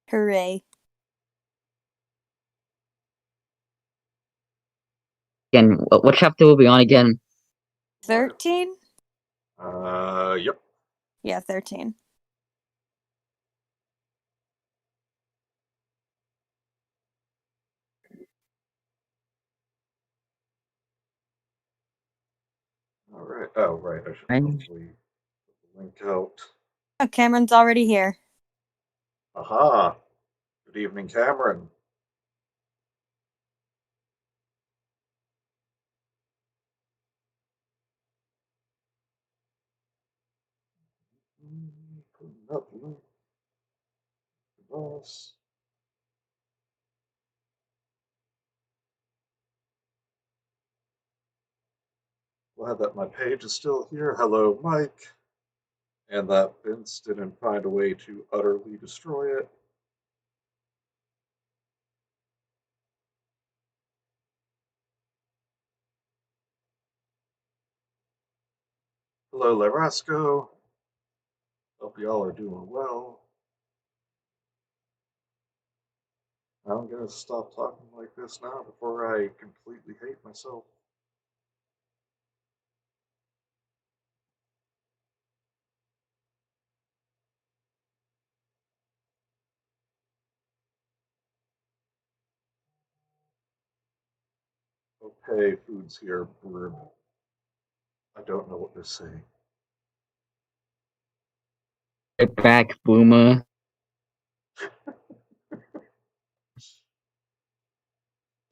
Hooray. Again, what chapter will be on again? 13? Yep. Yeah, 13. All right. Oh, right. I should probably put the link out. Oh, Cameron's already here. Aha. Good evening, Cameron. Glad that my page is still here. Hello, Mike. And that Vince didn't find a way to utterly destroy it. Hello, Larasco. Hope y'all are doing well. I'm going to stop talking like this now before I completely hate myself. Okay, food's here, Brib. I don't know what they're saying. Right back, Boomer.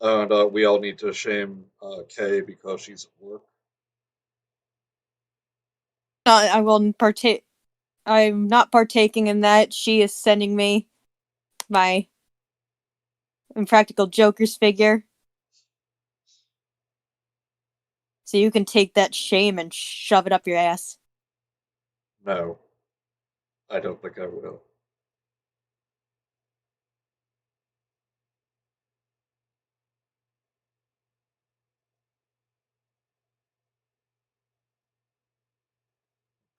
And we all need to shame Kay because she's at work. I will partake. I'm not partaking in that. She is sending me my Impractical Jokers figure. So you can take that shame and shove it up your ass. No, I don't think I will.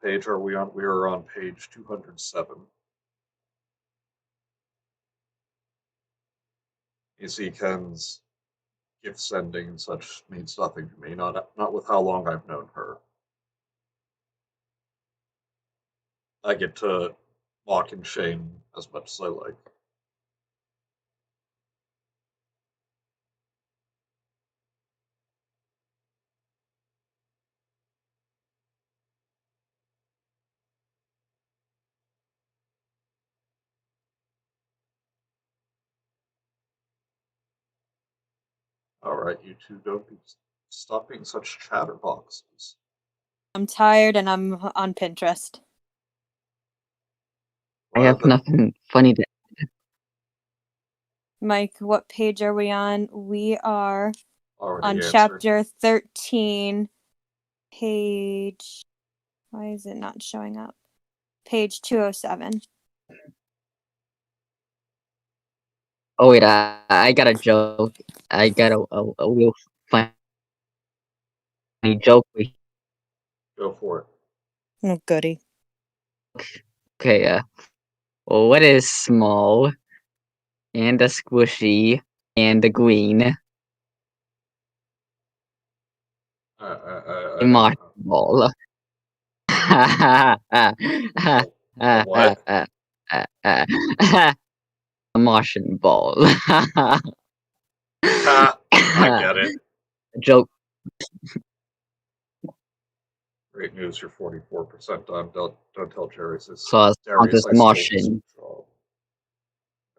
Page are we on? We are on page 207. You see, Ken's gift sending and such means nothing to me. Not with how long I've known her. I get to mock and shame as much as I like. All right, you two, stop being such chatterboxes. I'm tired and I'm on Pinterest. I have nothing funny to. Mike, what page are we on? We are already on answered. chapter 13, page. Why is it not showing up? Page 207. Oh wait, I got a joke. I got a real funny joke. Go for it. Oh, goody. Okay, well, what is small and a squishy and a green? A marshmallow. What? A Martian ball. Ha! I get it. Joke. Great news, you're 44% done. Don't tell Jerry. So Darius, this Martian.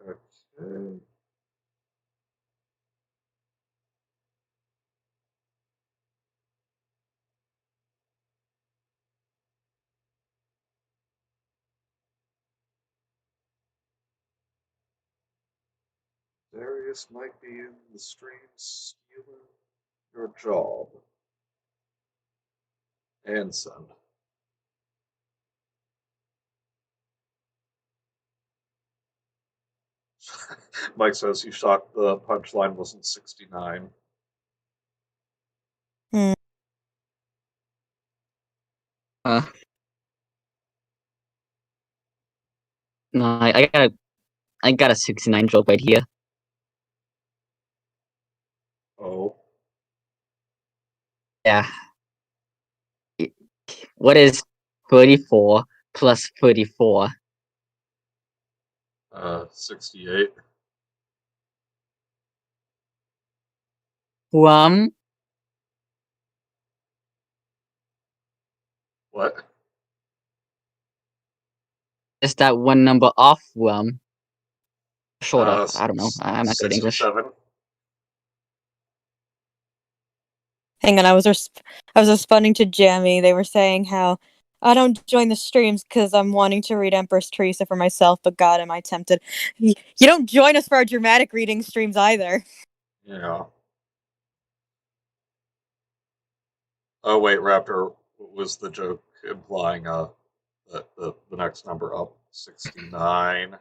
Okay. Darius might be in the stream stealing your job. And send. Mike says he's shocked the punchline wasn't 69. No, I got I got a 69 joke right here. Oh. Yeah. What is 34 plus 34? 68. What? Is that one number off? Shorter. I don't know. I'm not good at English. 67. Hang on, I was responding to Jammy. They were saying how I don't join the streams because I'm wanting to read Empress Theresa for myself, but God, am I tempted. You don't join us for our dramatic reading streams either. Yeah. Oh wait, Raptor, was the joke implying the next number up? 69.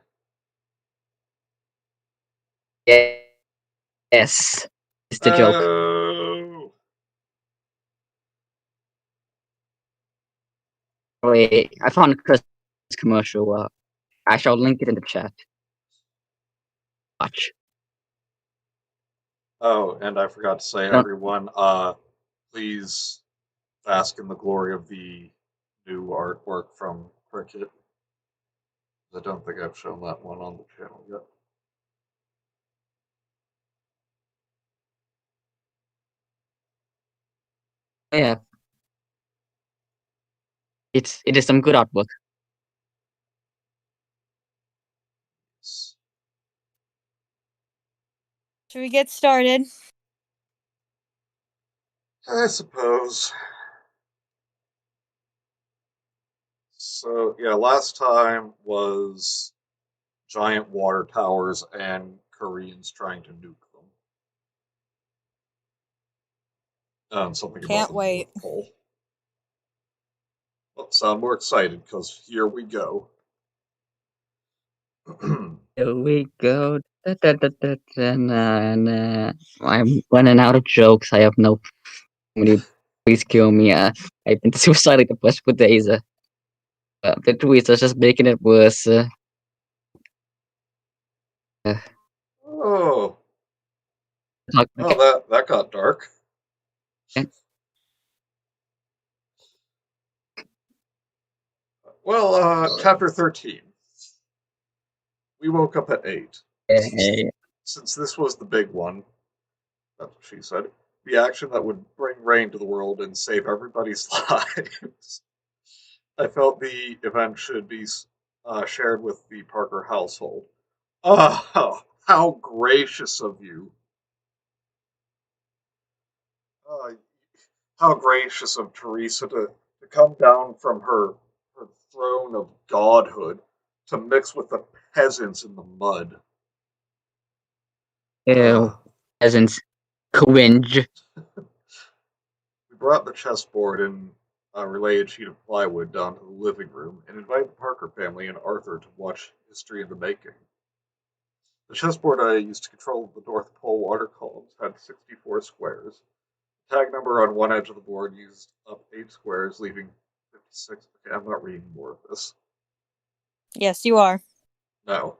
Yes. It's the joke. Oh. Wait, I found a Chris commercial. I shall link it in the chat. Watch. Oh, and I forgot to say, Don't- everyone, please bask in the glory of the new artwork from Cricket. I don't think I've shown that one on the channel yet. Yeah. It is some good artwork. Should we get started? I suppose. So, yeah, last time was giant water towers and Koreans trying to nuke them. And something about Can't the wait. North Pole. Well, sound more excited, because here we go. Here we go. I'm running out of jokes. I have no. Please kill me. I've been suicidally depressed for days. The tweets are just making it worse. Oh, that got dark. Well, chapter 13. We woke up at 8. Since this was the big one, that's what she said, the action that would bring rain to the world and save everybody's lives, I felt the event should be shared with the Parker household. Oh, how gracious of you. Uh, how gracious of Theresa to come down from her throne of godhood to mix with the peasants in the mud. Ew. Peasants. Cringe. We brought the chessboard and a related sheet of plywood down to the living room and invited the Parker family and Arthur to watch history in the making. The chessboard I used to control the North Pole water columns had 64 squares. The tag number on one edge of the board used up 8 squares, leaving 56. Okay, I'm not reading more of this. Yes, you are. No.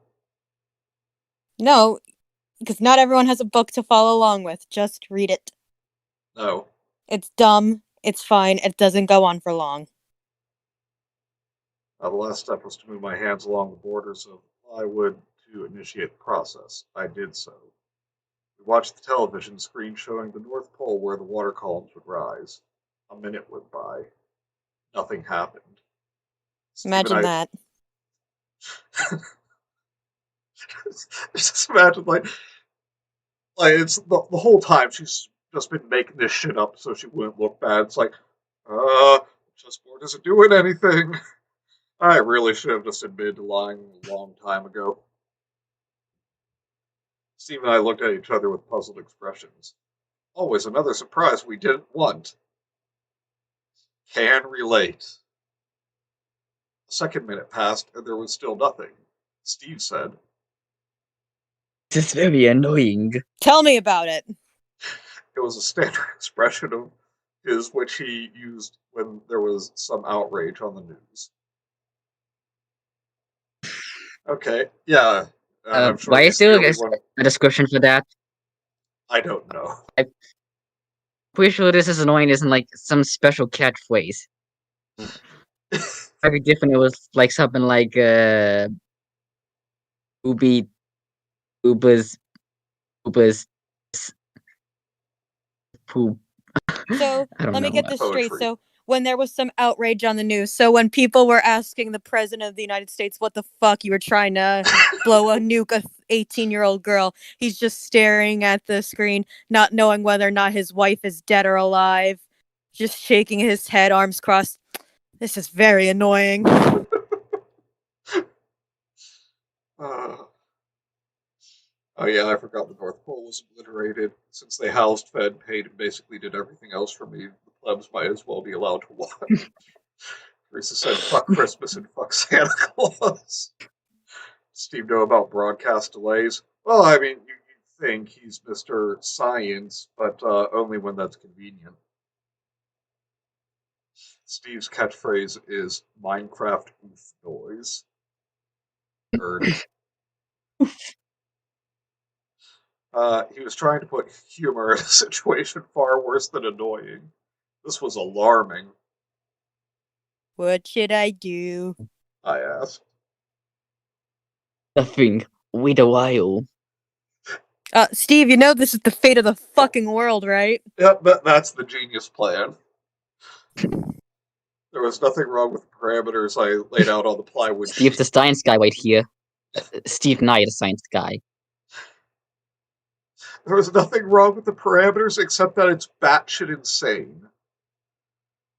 No, because not everyone has a book to follow along with. Just read it. No. It's dumb. It's fine. It doesn't go on for long. The last step was to move my hands along the borders of plywood to initiate the process. I did so. We watched the television screen showing the North Pole where the water columns would rise. A minute went by. Nothing happened. Imagine that. Just imagine, like it's the whole time she's just been making this shit up so she wouldn't look bad. It's like, chessboard isn't doing anything. I really should have just admitted to lying a long time ago. Steve and I looked at each other with puzzled expressions. Always another surprise we didn't want. Can relate. A second minute passed and there was still nothing. Steve said, This is very annoying. Tell me about it. it was a standard expression of his which he used when there was some outrage on the news. Okay, yeah, I'm sure why is he's the there only one. a description for that? I don't know. I'm pretty sure this is annoying isn't like some special catchphrase. Might be different. It was like something like Ubi Ubers poop. So I don't let me know. get this straight. Poetry. So when there was some outrage on the news, so when people were asking the president of the United States what the fuck you were trying to blow a nuke a 18-year-old girl, he's just staring at the screen, not knowing whether or not his wife is dead or alive, just shaking his head, arms crossed. This is very annoying. Oh yeah, I forgot the North Pole was obliterated. Since they housed, fed, paid, and basically did everything else for me, the plebs might as well be allowed to watch. Teresa said, fuck Christmas and fuck Santa Claus. Steve know about broadcast delays? Well, I mean, you think he's Mr. Science, but only when that's convenient. Steve's catchphrase is Minecraft oof noise. Bird. He was trying to put humor in a situation far worse than annoying. This was alarming, What should I do? I asked. Nothing. Wait a while. Steve, you know this is the fate of the fucking world, right? Yep, that's the genius plan. There was nothing wrong with the parameters I laid out on the plywood Steve's sheet. the science guy right here. Steve Knight, the science guy. There was nothing wrong with the parameters except that it's batshit insane.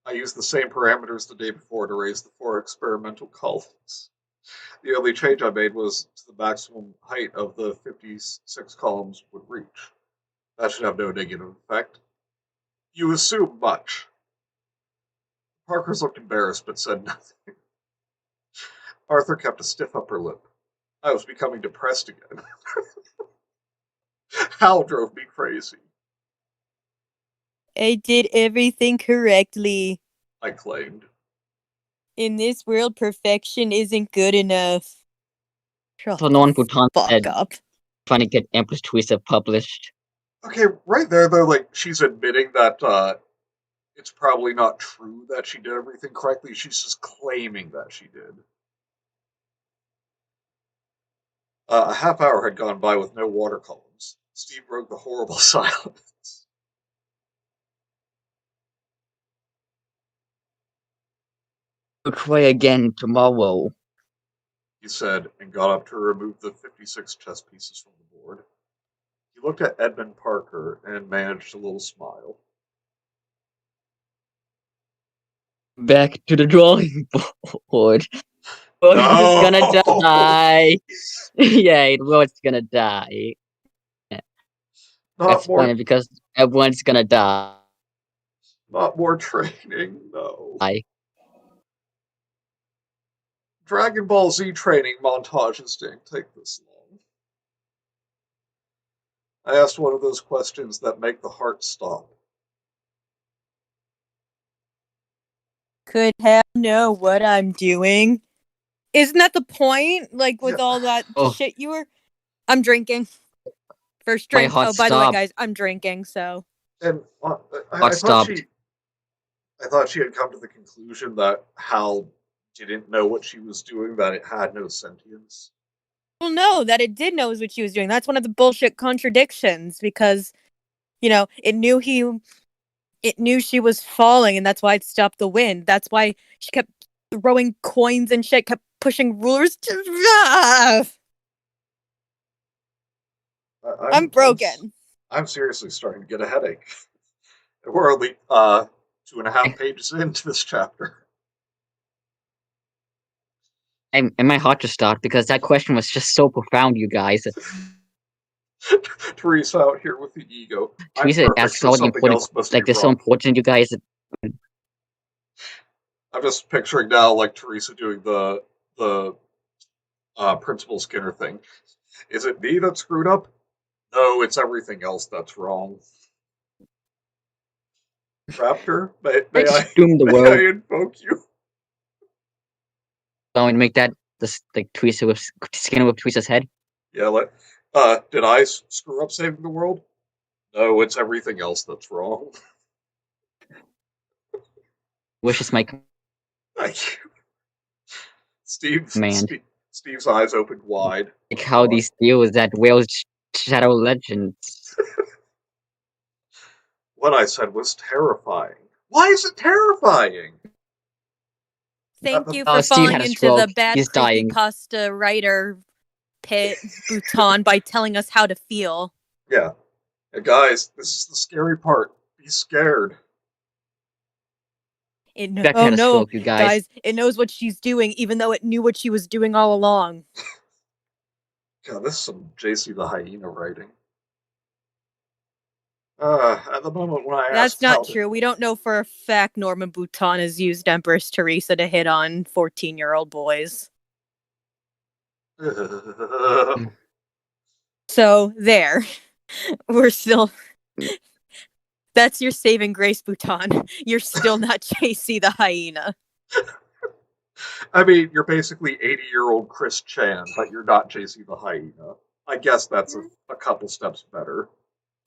I used the same parameters the day before to raise the 4 experimental columns. The only change I made was to the maximum height of the 56 columns would reach. That should have no negative effect. You assume much. Parkers looked embarrassed but said nothing. Arthur kept a stiff upper lip. I was becoming depressed again. Hal drove me crazy, I did everything correctly. I claimed. In this world, perfection isn't good enough. Shut So no one put on fuck up. trying to get Empress Theresa published. Okay, right there, though, like, she's admitting that it's probably not true that she did everything correctly. She's just claiming that she did. A half hour had gone by with no water columns. Steve broke the horrible silence. We'll try again tomorrow. He said, and got up to remove the 56 chess pieces from the board. He looked at Edmund Parker and managed a little smile. Back to the drawing board. Everyone's gonna die. Yeah, everyone's gonna die. That's funny because everyone's gonna die. Not more training, no. I Dragon Ball Z training montages didn't take this long. I asked one of those questions that make the heart stop. Could hell know what I'm doing? Isn't that the point? Like with Yeah. all that Oh. shit you were. I'm drinking. First My drink. heart Oh, by the way, stopped. guys, I'm drinking. So. And I Heart stopped. thought she had come to the conclusion that Hal didn't know what she was doing, that it had no sentience. Well, no, that it did know what she was doing. That's one of the bullshit contradictions because, you know, it knew she was falling, and that's why it stopped the wind. That's why she kept throwing coins and shit, kept pushing rulers. I'm broken. I'm seriously starting to get a headache. We're only 2.5 pages into this chapter. And my heart just stopped because that question was just so profound, you guys. Teresa out here with the ego. Teresa asks all the important, like they're so important, you guys. I'm just picturing now, like Teresa doing the Principal Skinner thing. Is it me that screwed up? No, it's everything else that's wrong. Raptor, may I invoke you? Going to make that like Teresa with Skinner with Teresa's head. Yeah, did I screw up saving the world? No, it's everything else that's wrong. Wishes my Thank you. Steve's, command. Steve, Steve's eyes opened wide. Like how What? these deal with that whale shadow legends. What I said was terrifying. Why is it terrifying? Thank you Oh, for Steve falling had a into the stroke. bad He's dying. creepypasta writer pit, Bhutan, by telling us how to feel. Yeah. Guys, this is the scary part. Be scared. Jack Oh had a no, stroke, you guys. it knows what she's doing, even though it knew what she was doing all along. God, this is some JC the Hyena writing. At the moment when I That's asked not how true. We don't know for a fact Norman Bhutan has used Empress Theresa to hit on 14-year-old boys. to... So, there. We're still... That's your saving grace, Bhutan. You're still not JC the Hyena. I mean, you're basically 80-year-old Chris Chan, but you're not JC the Hyena. I guess that's a couple steps better.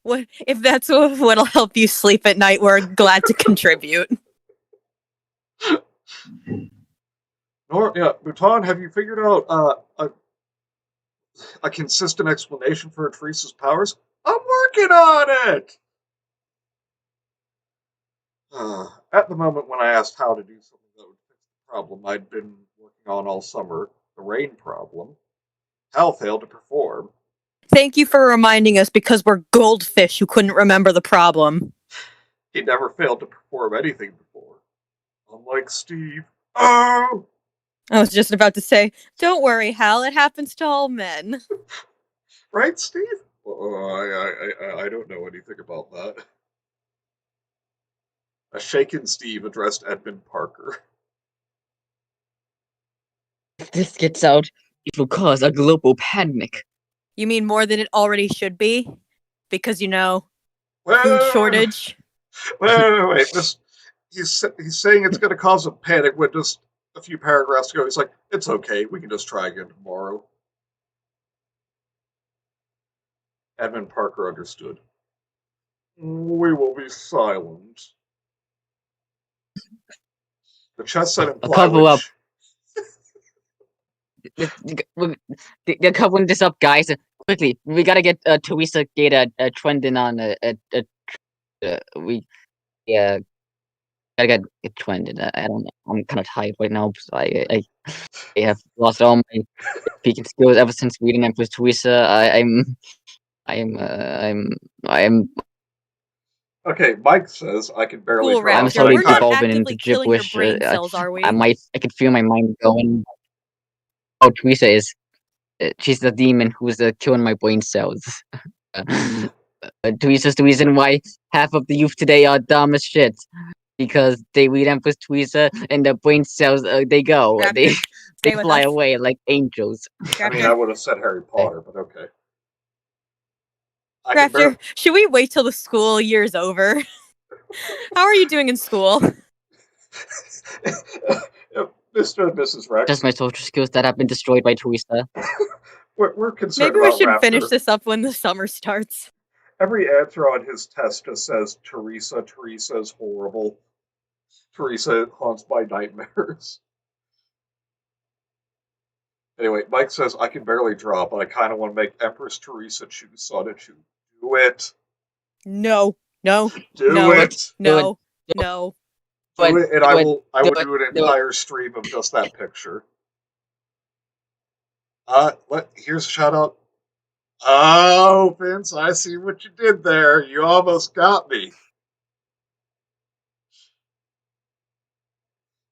What if that's what'll help you sleep at night? We're glad to contribute. Bhutan, have you figured out a consistent explanation for Teresa's powers? I'm working on it! At the moment when I asked how to do something that would fix the problem I'd been working on all summer, the rain problem, Hal failed to perform. Thank you for reminding us, because we're goldfish who couldn't remember the problem. He never failed to perform anything before. Unlike Steve. Oh! I was just about to say, don't worry, Hal, it happens to all men. Right, Steve? I don't know anything about that. A shaken Steve addressed Edmund Parker. If this gets out, it will cause a global panic. You mean more than it already should be? Because, food Well, shortage? wait. He's saying it's going to cause a panic when just a few paragraphs ago he's like, it's okay, we can just try again tomorrow. Edmund Parker understood. We will be silent. The chest set imply Cover up. They're covering this up, guys. Quickly, we gotta get Theresa Gata trending on we gotta get it trending. I don't know. I'm kind of tired right now. So I have lost all my speaking skills ever since reading Empress Theresa. I'm Okay, Mike says I can barely Cool, draw. I'm Raptor. slowly We're not devolving into actively killing your gibberish. brain cells, are we? I can feel my mind going. Oh, Theresa is. She's the demon who's killing my brain cells. Teresa's the reason why half of the youth today are dumb as shit. Because they read Empress Theresa and their brain cells, they go. Raptor, They stay with fly us. away like angels. I mean, Raptor, I would have said Harry Potter, but okay. Raptor, should we wait till the school year's over? How are you doing in school? Mr. and Mrs. Rex. Just my social skills that have been destroyed by Theresa. We're concerned Maybe we about should Raptor. finish this up when the summer starts. Every answer on his test just says Theresa. Theresa is horrible. Theresa haunts my nightmares. Anyway, Mike says I can barely draw, but I kind of want to make Empress Theresa choose Sonichu. Do it. No. Do No. it. No. Do it, and I will do an do it. entire stream of just that picture. Here's a shout out. Oh, Vince, I see what you did there. You almost got me.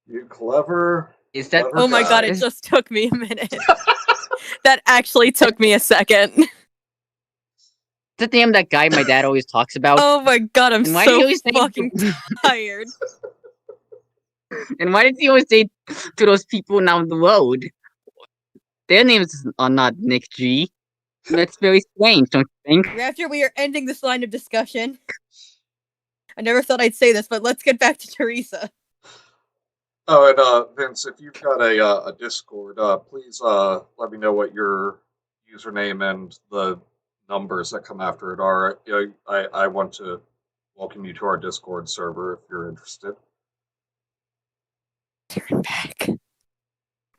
You clever. Is that? Oh my god, it just took me a minute. That actually took me a second. Is that the name of that guy my dad always talks about? Oh my god, I'm so fucking tired. And why did he always say to those people down the road? Their names are not Nick G. That's very strange, don't you think? After we are ending this line of discussion. I never thought I'd say this, but let's get back to Theresa. Oh, and Vince, if you've got a Discord, please let me know what your username and the numbers that come after it are. I want to welcome you to our Discord server if you're interested. Turn back.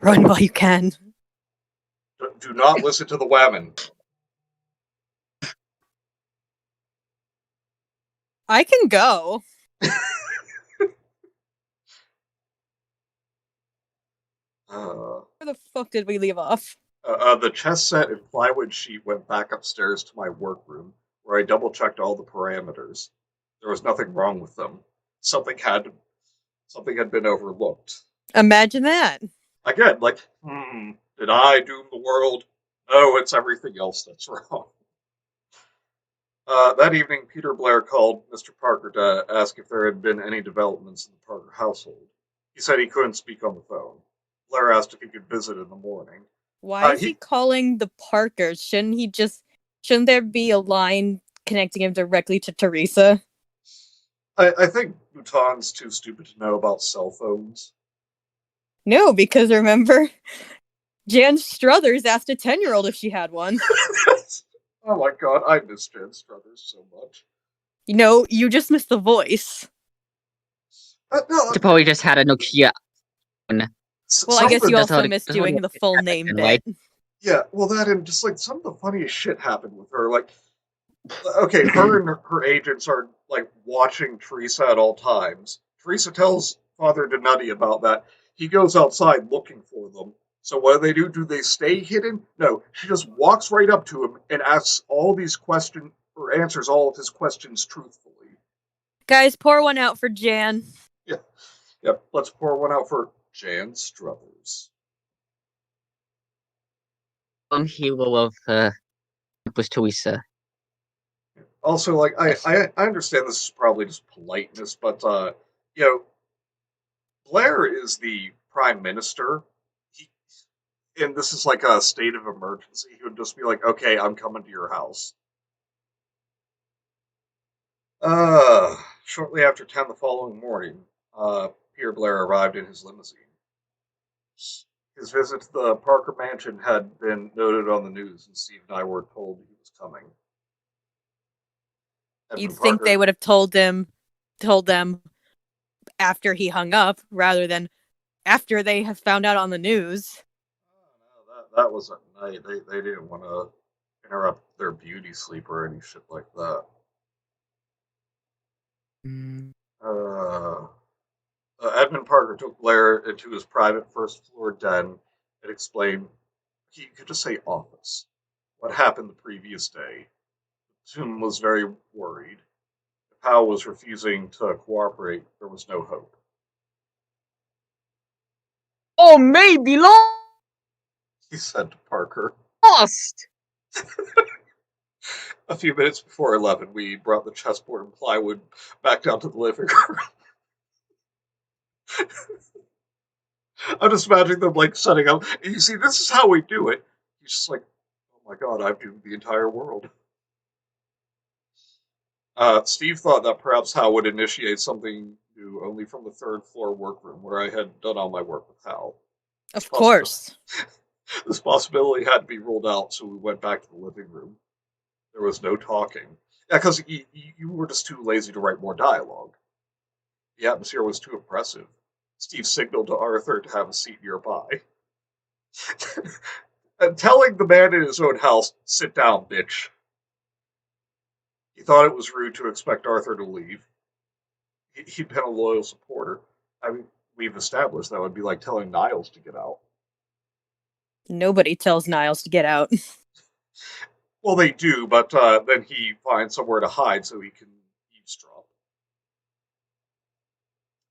Run while you can. Do not listen to the women. I can go. Where the fuck did we leave off? The chess set and plywood sheet went back upstairs to my workroom, where I double-checked all the parameters. There was nothing wrong with them. Something had been overlooked. Imagine that. Again, did I doom the world? No, it's everything else that's wrong. That evening, Peter Blair called Mr. Parker to ask if there had been any developments in the Parker household. He said he couldn't speak on the phone. Blair asked if he could visit in the morning. Why is he calling the Parkers? Shouldn't there be a line connecting him directly to Theresa? I think Bhutan's too stupid to know about cell phones. No, because remember, Jan Struthers asked a 10-year-old if she had one. Oh my god, I miss Jan Struthers so much. You know, you just missed the voice. She probably just had a Nokia. Well, I guess you also missed doing the full name bit. Yeah, well, that and just some of the funniest shit happened with her. Okay, her and her agents are watching Theresa at all times. Theresa tells Father Donati about that. He goes outside looking for them. So what do? Do they stay hidden? No, she just walks right up to him and asks all these questions, or answers all of his questions truthfully. Guys, pour one out for Jan. Yeah, yep. Let's pour one out for Jan Struthers. Hero of Empress Theresa. Also, I understand this is probably just politeness, but Blair is the prime minister, and this is like a state of emergency. He would just be like, "Okay, I'm coming to your house." Shortly after 10 the following morning, Peter Blair arrived in his limousine. His visit to the Parker mansion had been noted on the news, and Steve and I were told he was coming. You'd think they would have told them after he hung up, rather than after they have found out on the news. Oh, no, that was at night. They didn't want to interrupt their beauty sleep or any shit like that. Edmund Parker took Blair into his private first-floor den and explained he could just say office. What happened the previous day? Toom was very worried. If Hal was refusing to cooperate, there was no hope. Oh, maybe He said to Parker. Lost! A few minutes before 11, we brought the chessboard and plywood back down to the living room. I'm just imagining them setting up. You see, this is how we do it. He's just like, oh my god, I've doomed the entire world. Steve thought that perhaps Hal would initiate something new only from the third floor workroom where I had done all my work with Hal. Of course. This possibility had to be ruled out, so we went back to the living room. There was no talking. Yeah, because you were just too lazy to write more dialogue. The atmosphere was too oppressive. Steve signaled to Arthur to have a seat nearby. And telling the man in his own house, sit down, bitch. He thought it was rude to expect Arthur to leave. He'd been a loyal supporter. I mean, we've established that would be like telling Niles to get out. Nobody tells Niles to get out. Well, they do, but then he finds somewhere to hide so he can eavesdrop.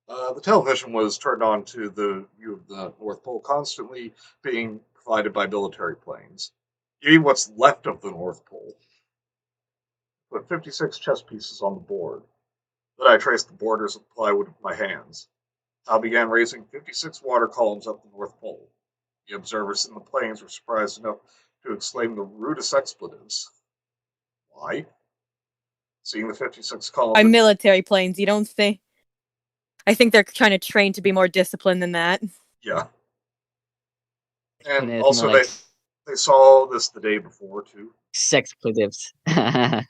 The television was turned on to the view of the North Pole, constantly being provided by military planes. Even what's left of the North Pole. Put 56 chess pieces on the board. Then I traced the borders of the plywood with my hands. I began raising 56 water columns up the North Pole. The observers in the planes were surprised enough to exclaim the rudest expletives. Why? Seeing the 56 columns... By military planes, you don't think... I think they're trying to train to be more disciplined than that. Yeah. And also, they They saw this the day before, too. Sexpletives. Ha!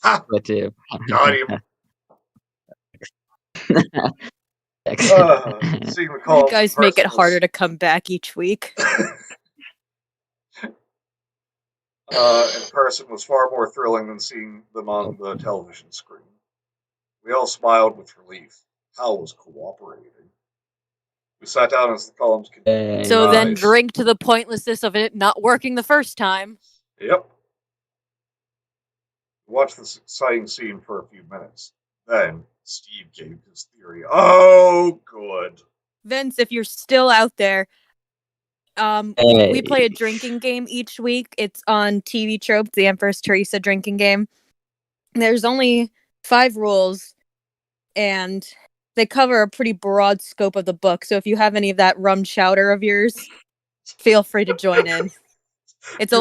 Expletive. Got him. Sex. Seeing the You columns guys in make it person harder to come back each week. in person was far more thrilling than seeing them on the television screen. We all smiled with relief. Hal was cooperating. We sat down as the columns continued to So then rise. drink to the pointlessness of it not working the first time. Yep. We watched this exciting scene for a few minutes. Then Steve gave his theory. Oh, good. Vince, if you're still out there, we play a drinking game each week. It's on TV Tropes, the Empress Theresa drinking game. There's only 5 rules, and they cover a pretty broad scope of the book. So if you have any of that rum chowder of yours, feel free to join in. It's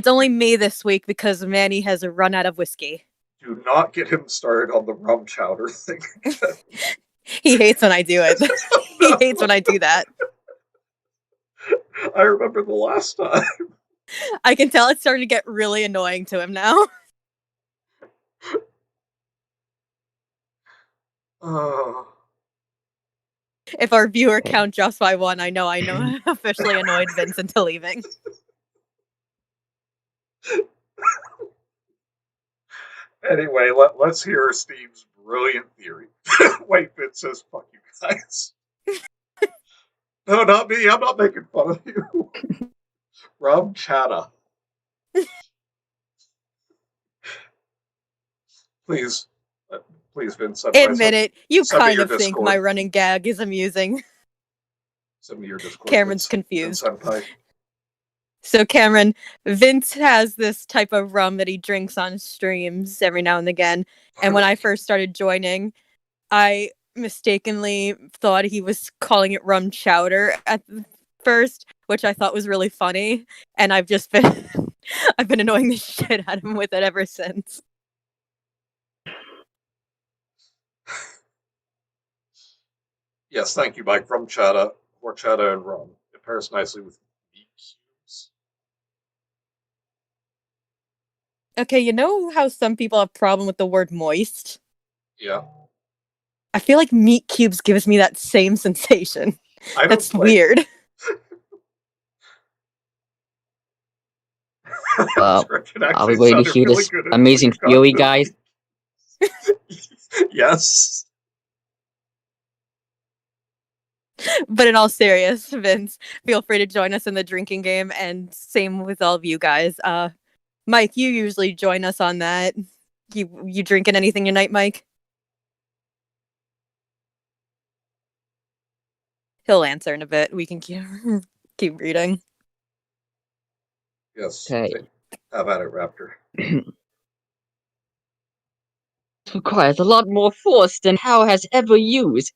only me this week because Manny has run out of whiskey. Do not get him started on the rum chowder thing. He hates when I do it. He hates when I do that. I remember the last time. I can tell it's starting to get really annoying to him now. If our viewer count drops by 1, I know officially annoyed Vince into leaving. Anyway, let's hear Steve's brilliant theory. Wait, Vince says, fuck you guys. No, not me. I'm not making fun of you. Rum chatter. Please, Vince. Admit it. You kind of think Discord. my running gag is amusing. Send me your Discord. Cameron's Vince. confused. Vince So, Cameron, Vince has this type of rum that he drinks on streams every now and again. And when I first started joining, I mistakenly thought he was calling it rum chowder at first, which I thought was really funny. And I've just been I've been annoying the shit out of him with it ever since. Yes, thank you, Mike. Rum chata, horchata, and rum. It pairs nicely with meat cubes. Okay, you know how some people have a problem with the word moist? Yeah. I feel like meat cubes gives me that same sensation. That's weird. Are we going to hear this amazing theory, guys? Yes. But in all seriousness, Vince, feel free to join us in the drinking game, and same with all of you guys. Mike, you usually join us on that. You drinking anything tonight, Mike? He'll answer in a bit. We can keep reading. Yes. Okay. Have at it, Raptor. This requires a lot more force than Hal has ever used.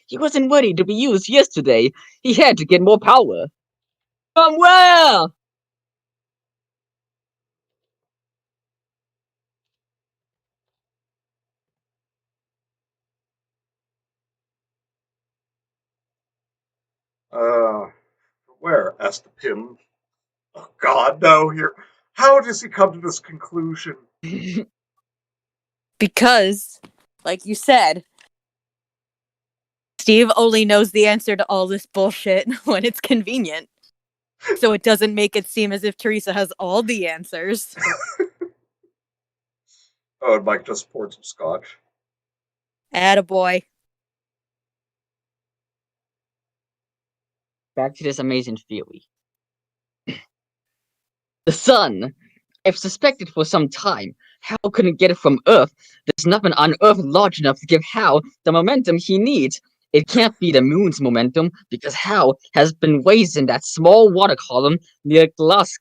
He wasn't ready to be used yesterday. He had to get more power. From where? Where? Asked Pym. Oh, God, no. How does he come to this conclusion? Because, like you said, Steve only knows the answer to all this bullshit when it's convenient. So it doesn't make it seem as if Theresa has all the answers. Oh, and Mike just poured some scotch. Attaboy. Back to this amazing theory. The sun. I've suspected for some time. Hal couldn't get it from Earth. There's nothing on Earth large enough to give Hal the momentum he needs. It can't be the moon's momentum because Hal has been raised in that small water column near Glasgow,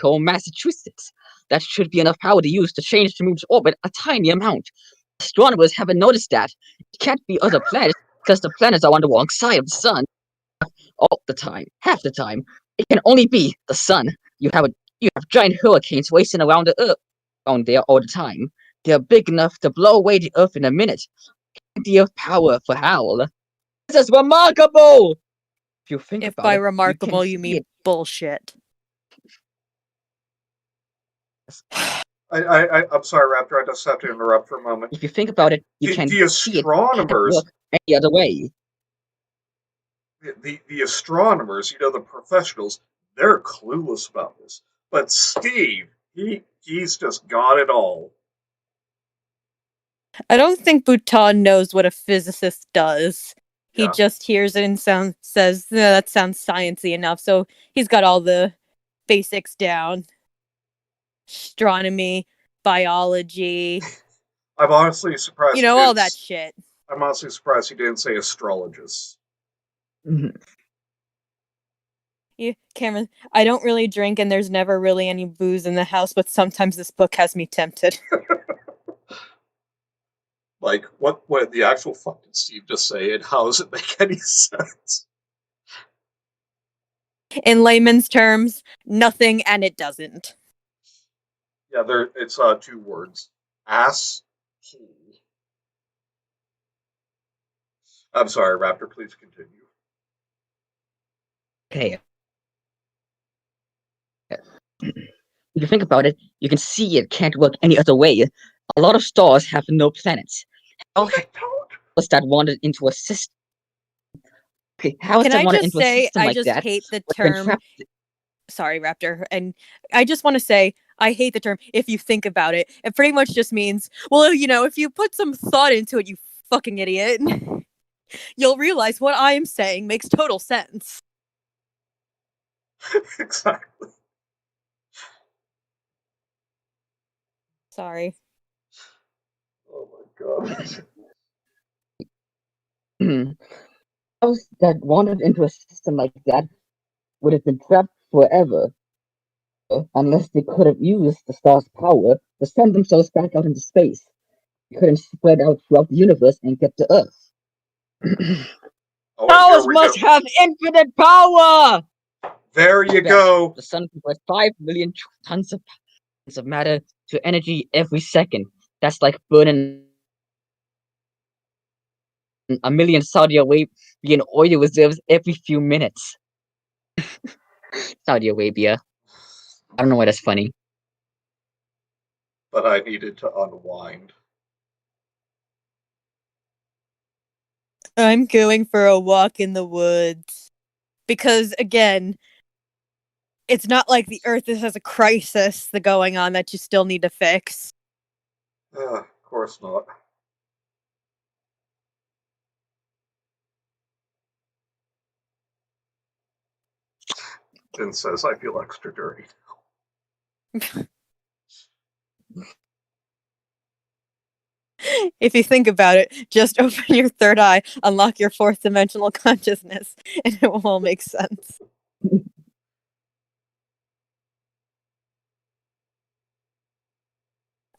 Massachusetts. That should be enough power to use to change the moon's orbit a tiny amount. Astronomers haven't noticed that. It can't be other planets because the planets are on the wrong side of the sun all the time, half the time. It can only be the sun. You have giant hurricanes racing around the Earth around there all the time. They're big enough to blow away the Earth in a minute. Plenty of power for Hal. This is remarkable! If you think If about by it, remarkable you you can mean see bullshit. I'm sorry, Raptor. I just have to interrupt for a moment. if you think about it, you can The see it can't astronomers, work any other way. the astronomers, the professionals, they're clueless about this. But Steve, he's just got it all. I don't think Bhutan knows what a physicist does. He Yeah. just hears it and says, that sounds sciencey enough. So he's got all the basics down. Astronomy, biology, I'm honestly surprised he all didn't. that shit. I'm honestly surprised he didn't say astrologist. Cameron, I don't really drink and there's never really any booze in the house, but sometimes this book has me tempted. Like, what the actual fuck did Steve just say, and how does it make any sense? In layman's terms, nothing and it doesn't. Yeah, it's 2 words. Ass hole. I'm sorry, Raptor, please continue. Okay. If you think about it, you can see it can't work any other way. A lot of stars have no planets. How was that wandered into a system? Okay, how is Can that I wandered just into a say, system I like just that? hate the What's been term. trapped? Sorry, Raptor. And I just want to say, I hate the term if you think about it. It pretty much just means, well, if you put some thought into it, you fucking idiot, you'll realize what I am saying makes total sense. Exactly. Sorry. Oh my god. Stars that wandered into a system like that would have been trapped forever, unless they could have used the star's power to send themselves back out into space. They couldn't spread out throughout the universe and get to Earth. Oh, Stars must have infinite power! There you go. The sun converts 5 million tons of matter to energy every second. That's like burning a million Saudi Arabian oil reserves every few minutes. Saudi Arabia. I don't know why that's funny. But I needed to unwind. I'm going for a walk in the woods. Because, again, it's not like the Earth has a crisis going on that you still need to fix. Of course not. Jin says, I feel extra dirty. If you think about it, just open your third eye, unlock your fourth dimensional consciousness, and it will all make sense.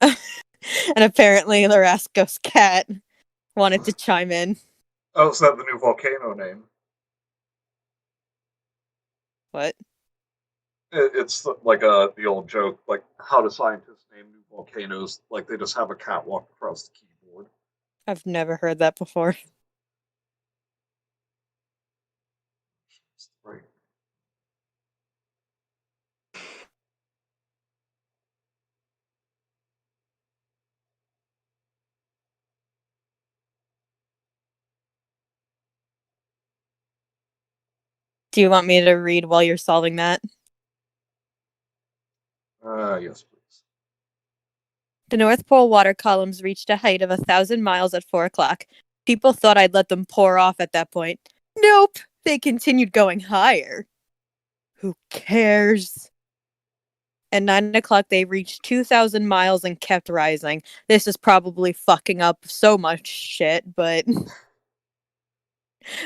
And apparently Larasco's cat wanted to chime in. Oh, is that the new volcano name? What? It's like the old joke, like how do scientists name new volcanoes? Like they just have a cat walk across the keyboard. I've never heard that before. Right. Do you want me to read while you're solving that? Yes, please. The North Pole water columns reached a height of 1,000 miles at 4 o'clock. People thought I'd let them pour off at that point. Nope, they continued going higher. Who cares? At 9 o'clock, they reached 2,000 miles and kept rising. This is probably fucking up so much shit, but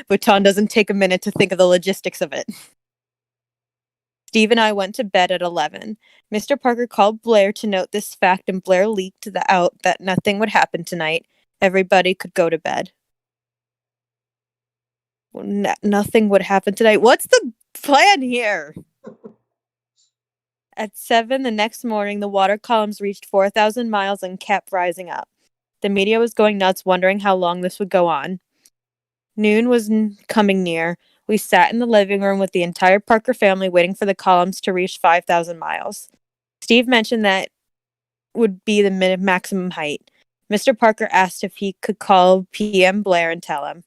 Bhutan doesn't take a minute to think of the logistics of it. Steve and I went to bed at 11. Mr. Parker called Blair to note this fact, and Blair leaked out that nothing would happen tonight. Everybody could go to bed. Nothing would happen tonight. What's the plan here? At 7 the next morning, the water columns reached 4,000 miles and kept rising up. The media was going nuts, wondering how long this would go on. Noon was coming near. We sat in the living room with the entire Parker family waiting for the columns to reach 5,000 miles. Steve mentioned that would be the maximum height. Mr. Parker asked if he could call PM Blair and tell him.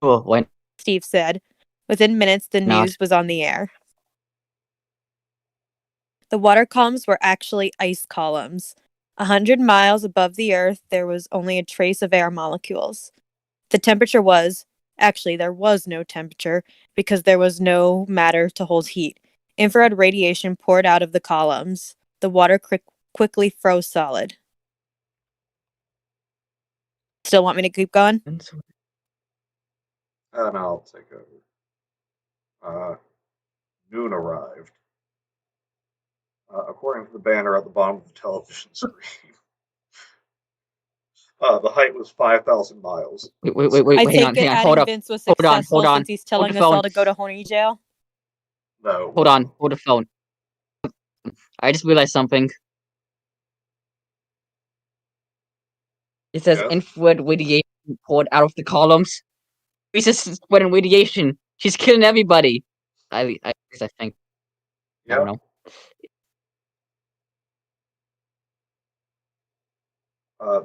Oh, why Steve said. Within minutes, the not? news was on the air. The water columns were actually ice columns. 100 miles above the Earth, there was only a trace of air molecules. The temperature was, actually, there was no temperature because there was no matter to hold heat. Infrared radiation poured out of the columns. The water quickly froze solid. Still want me to keep going? And I'll take over. Noon arrived. According to the banner at the bottom of the television screen, the height was 5,000 miles. Wait, I hang take on, it hold adding up. Vince was Hold successful on. since he's Hold the telling us phone. all to go to Honey jail. No. Hold the phone. I just realized something. It says Yes? infrared radiation poured out of the columns. Teresa's spreading radiation. She's killing everybody. I think. I don't Yep. know.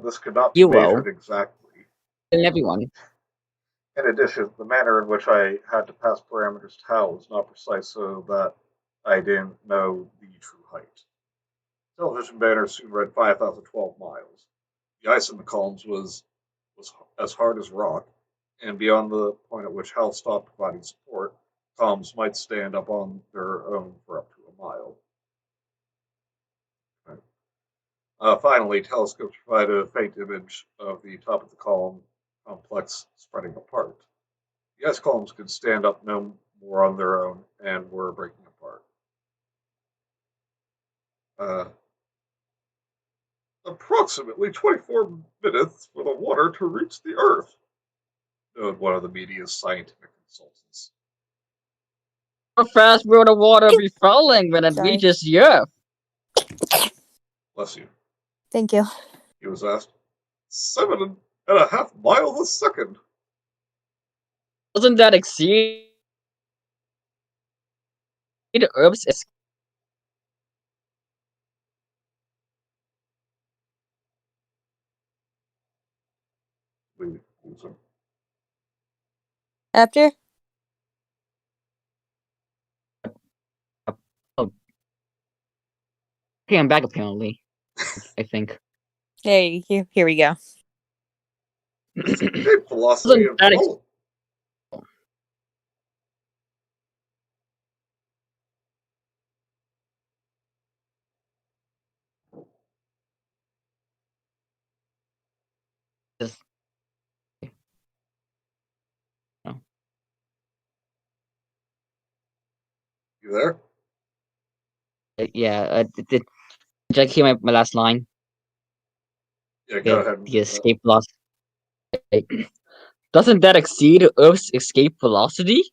This could not be Euro. measured exactly. Killing everyone. In addition, the manner in which I had to pass parameters to Hal was not precise, so that I didn't know the true height. Television banner soon read 5,012 miles. The ice in the columns was as hard as rock, and beyond the point at which Hal stopped providing support, columns might stand up on their own for up to a mile. Finally, telescopes provided a faint image of the top of the column complex spreading apart. The ice columns could stand up no more on their own and were breaking apart. Uh, Approximately 24 minutes for the water to reach the Earth, noted one of the media's scientific consultants. How fast will the water be falling when it Sorry. reaches the Earth? Bless you. Thank you. He was asked. 7.5 miles a second. Doesn't that exceed the Earth's We lose him. After? Oh, okay, I'm back apparently. I think. Hey, here we go. Escape velocity of Just, no. You there? Yeah, did you hear my last line? Yeah, go ahead. The escape velocity. Doesn't that exceed Earth's escape velocity?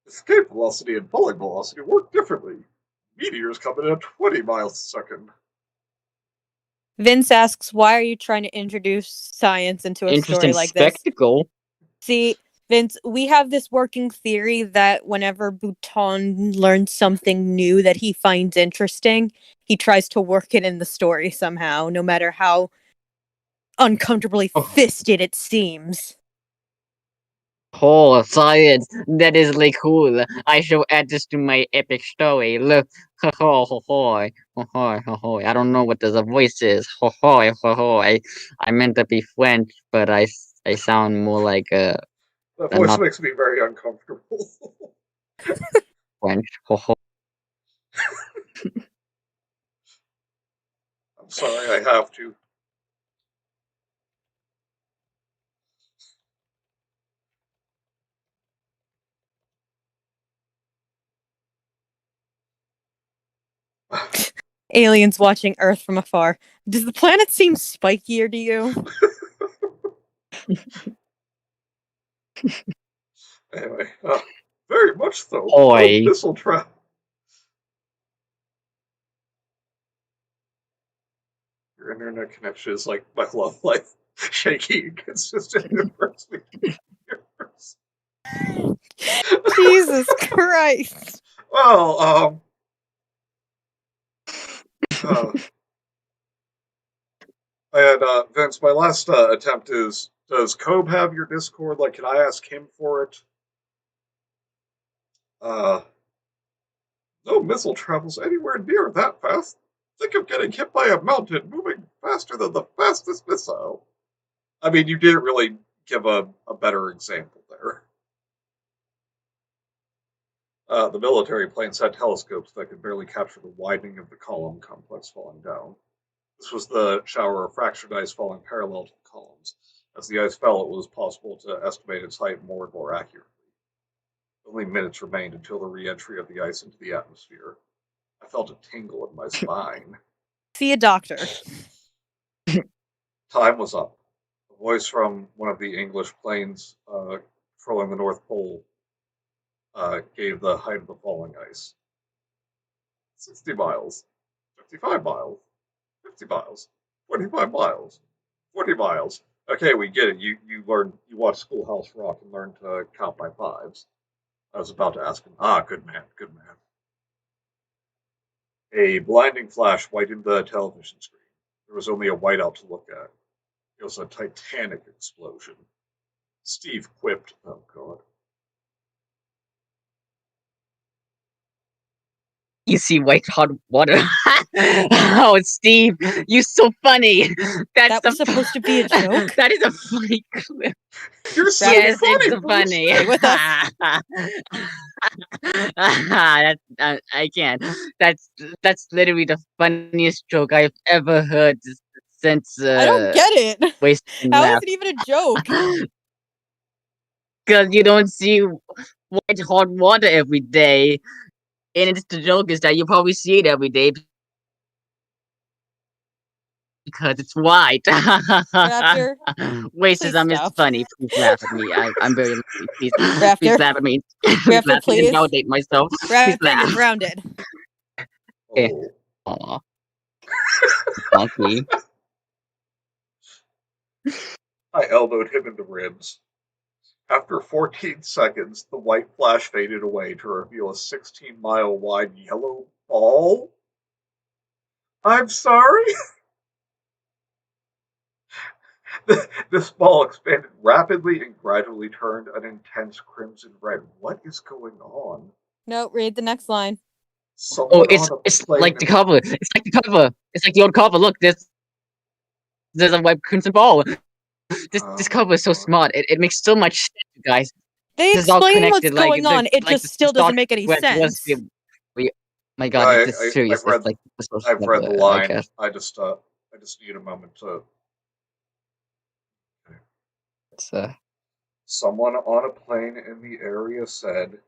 Escape velocity and falling velocity work differently. Meteors come in at 20 miles a second. Vince asks, why are you trying to introduce science into a Interesting story like this? spectacle. See, Vince, we have this working theory that whenever Bouton learns something new that he finds interesting, he tries to work it in the story somehow, no matter how uncomfortably fisted it seems. Oh, science! That is really cool. I shall add this to my epic story. Look, ho ho ho ho, ho ho ho ho. I don't know what the voice is. Ho ho ho ho. I meant to be French, but I sound more like That voice not makes me very uncomfortable. French. Ho ho. I'm sorry, I have to. Aliens watching Earth from afar. Does the planet seem spikier to you? Anyway, very much so. Oi. Missile trap. Your internet connection is like my love life. Shaky, inconsistent, impressive years. Jesus Christ. Well, and Vince, my last attempt is: does Cobe have your Discord? Like, can I ask him for it? No missile travels anywhere near that fast. Think of getting hit by a mountain moving faster than the fastest missile. I mean, you didn't really give a better example there. The military planes had telescopes that could barely capture the widening of the column complex falling down. This was the shower of fractured ice falling parallel to the columns. As the ice fell, it was possible to estimate its height more and more accurately. Only minutes remained until the re-entry of the ice into the atmosphere. I felt a tingle in my spine. See a doctor. Time was up. A voice from one of the English planes patrolling the North Pole gave the height of the falling ice. 60 miles, 55 miles, 50 miles, 25 miles, 40 miles. Okay, we get it. You watch Schoolhouse Rock and learn to count by fives. I was about to ask him. Ah, good man, good man. A blinding flash whitened the television screen. There was only a whiteout to look at. It was a titanic explosion. Steve quipped. Oh, God. You see white hot water. Oh, Steve, you're so funny. That was supposed to be a joke? That is a funny clip. You're so Yes, funny, it's funny. Stay with us. I can't. That's literally the funniest joke I've ever heard since. I don't get it. Wasting How laugh. is it even a joke? Because you don't see white hot water every day, and it's the joke is that you probably see it every day because it's white. Raptor, Racism is stop. funny. Please laugh at me. I'm very lucky. Please Raptor. laugh at me. Raptor, Laugh please. and validate myself. Please Raptor, you're laugh. grounded. Okay. Oh. Aw. Monkey. I elbowed him in the ribs. After 14 seconds, the white flash faded away to reveal a 16-mile wide yellow ball. I'm sorry? This ball expanded rapidly and gradually turned an intense crimson red. What is going on? No, read the next line. Someone it's like the cover. It's like the cover. It's like the old cover. Look, there's a white crimson ball. This cover is so smart. It makes so much sense, you guys. They This is all explain what's connected. Like going on. It like just still Star doesn't make any Trek was sense. my God, this is serious. I've read, It's like I've read the line. I just need a moment to. It's, Someone on a plane in the area said,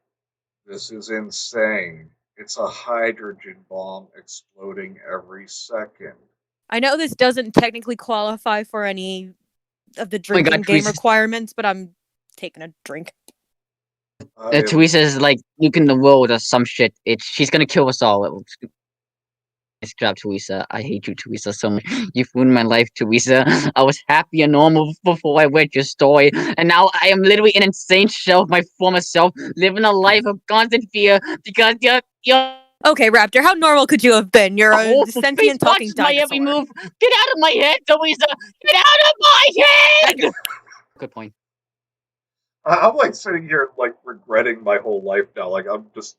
"This is insane. It's a hydrogen bomb exploding every second." I know this doesn't technically qualify for any of the drinking game requirements, but I'm taking a drink. Theresa is like nuking the world or some shit. She's gonna kill us all. Nice job, Theresa. I hate you, Theresa, so much. You've ruined my life, Theresa. I was happy and normal before I read your story, and now I am literally an insane shell of my former self, living a life of constant fear because you're. Okay, Raptor, how normal could you have been? You're a sentient talking dinosaur. My every move. Get out of my head, Theresa! Get out of my head! Good point. I'm like sitting here like regretting my whole life now. Like I'm just,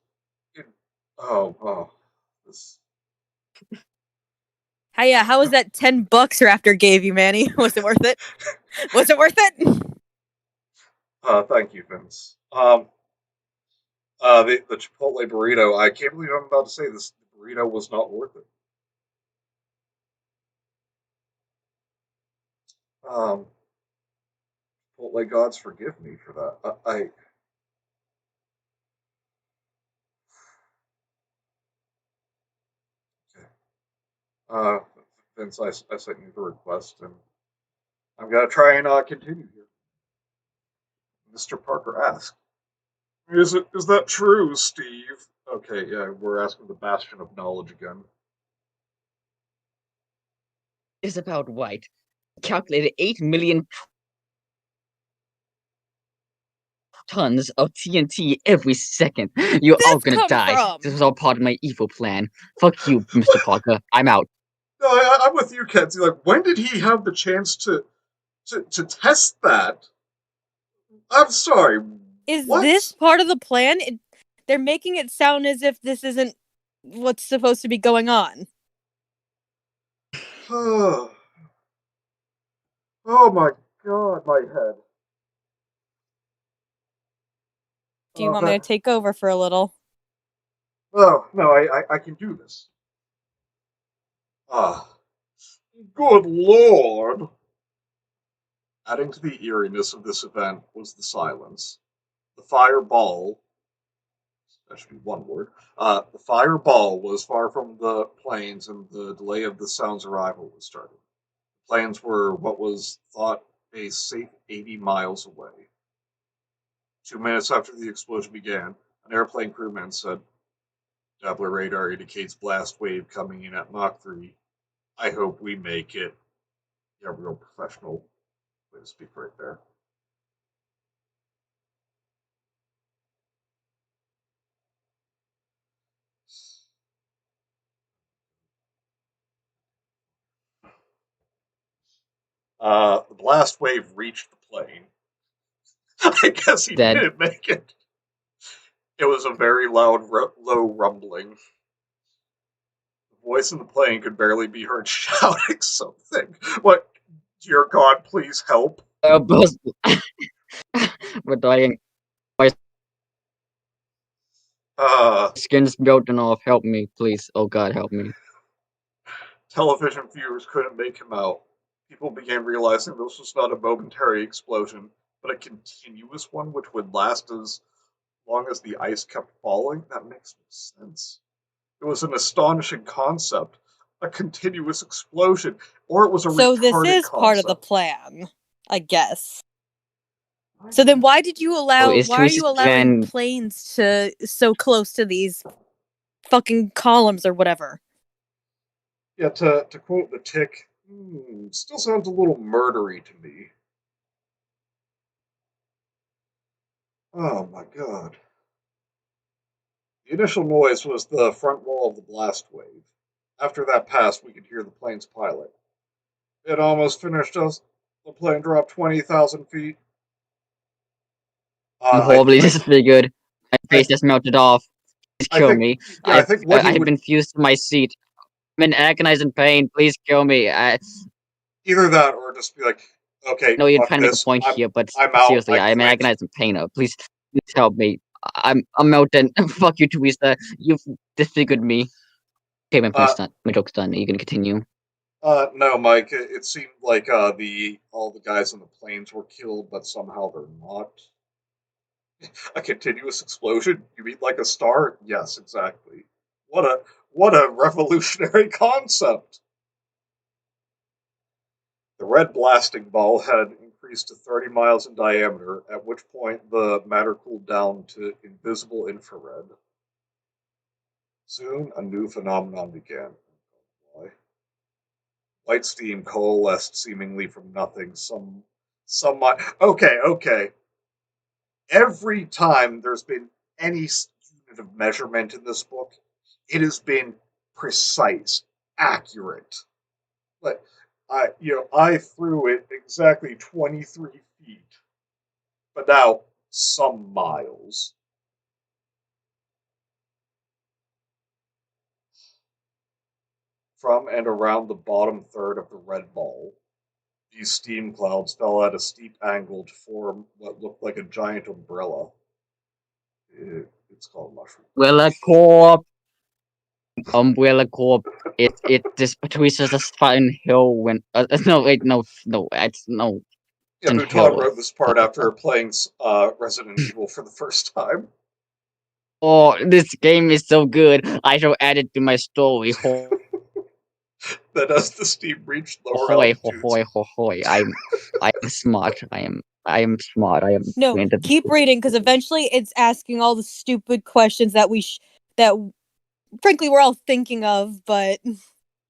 this. Hey, yeah, how was that $10 Raptor gave you, Manny? Was it worth it? Was it worth it? Thank you, Vince. The Chipotle burrito. I can't believe I'm about to say this. The burrito was not worth it. Chipotle gods forgive me for that. Uh, Vince, I sent you the request, and I'm gonna try and continue here. Mr. Parker asked, "Is that true, Steve?" Okay, yeah, we're asking the Bastion of Knowledge again. It's about white. calculated 8 million tons of TNT every second. You're all This gonna come die. from? This was all part of my evil plan. Fuck you, Mr. Parker. I'm out. No, I'm with you, Kenzie. Like, when did he have the chance to test that? I'm sorry. Is What? this part of the plan? They're making it sound as if this isn't what's supposed to be going on. Oh my god, my head. Do you want me to take over for a little? Oh, no, I can do this. Ah, good lord. Adding to the eeriness of this event was the silence. The fireball, that should be one word, the fireball was far from the planes and the delay of the sound's arrival was starting. The planes were what was thought a safe 80 miles away. 2 minutes after the explosion began, an airplane crewman said, Doppler radar indicates blast wave coming in at Mach 3. I hope we make it. Yeah, real professional way to speak right there. The blast wave reached the plane. I guess he Dead. didn't make it. It was a very loud, low rumbling. The voice in the plane could barely be heard shouting something. What? Dear God, please help. We're dying. My skin's melting off. Help me, please. Oh God, help me. Television viewers couldn't make him out. People began realizing this was not a momentary explosion, but a continuous one which would last as long as the ice kept falling. That makes no sense. It was an astonishing concept. A continuous explosion. Or it was a So this retarded is part of the concept. plan, I guess. So then why did you allow is why are you Teresa's allowing plan- planes to so close to these fucking columns or whatever? Yeah, to quote the tick, still sounds a little murdery to me. Oh my god. The initial noise was the front wall of the blast wave. After that passed, we could hear the plane's pilot. It almost finished us. The plane dropped 20,000 feet. I'm I, horribly I, disfigured. My I, face just melted off. Please I kill think, me. yeah, I think what I he have would been fused to my seat. I'm in agonizing pain. Please kill me. I either that or just be like, okay, know you're fuck trying to make a this. point here, but I'm out. seriously, I I'm in quit. agonizing pain. Please help me. I'm melting. Fuck you, Teresa. You've disfigured me. Okay, my point's done. My joke's done. Are you gonna continue? No, Mike. It seemed like all the guys on the planes were killed, but somehow they're not. A continuous explosion? You mean like a star? Yes, exactly. What a revolutionary concept. The red blasting ball had increased to 30 miles in diameter, at which point the matter cooled down to invisible infrared. Soon, a new phenomenon began. Why? White steam coalesced seemingly from nothing. Okay. Every time there's been any unit of measurement in this book, it has been precise, accurate. Like I threw it exactly 23 feet, but now some miles. From and around the bottom third of the red ball, these steam clouds fell at a steep angle to form what looked like a giant umbrella. It's called mushroom. Umbrella Corp. Umbrella Corp. It this Teresa's just fighting hill when no wait no it's no Yeah, in Bhutan hill. wrote this part after playing Resident Evil for the first time. Oh, this game is so good. I shall add it to my story. That as the steam reached lower Hoy, altitudes, hoy, hoy. I'm smart. I am smart. I am No, trained at keep reading because eventually it's asking all the stupid questions that that frankly we're all thinking of, but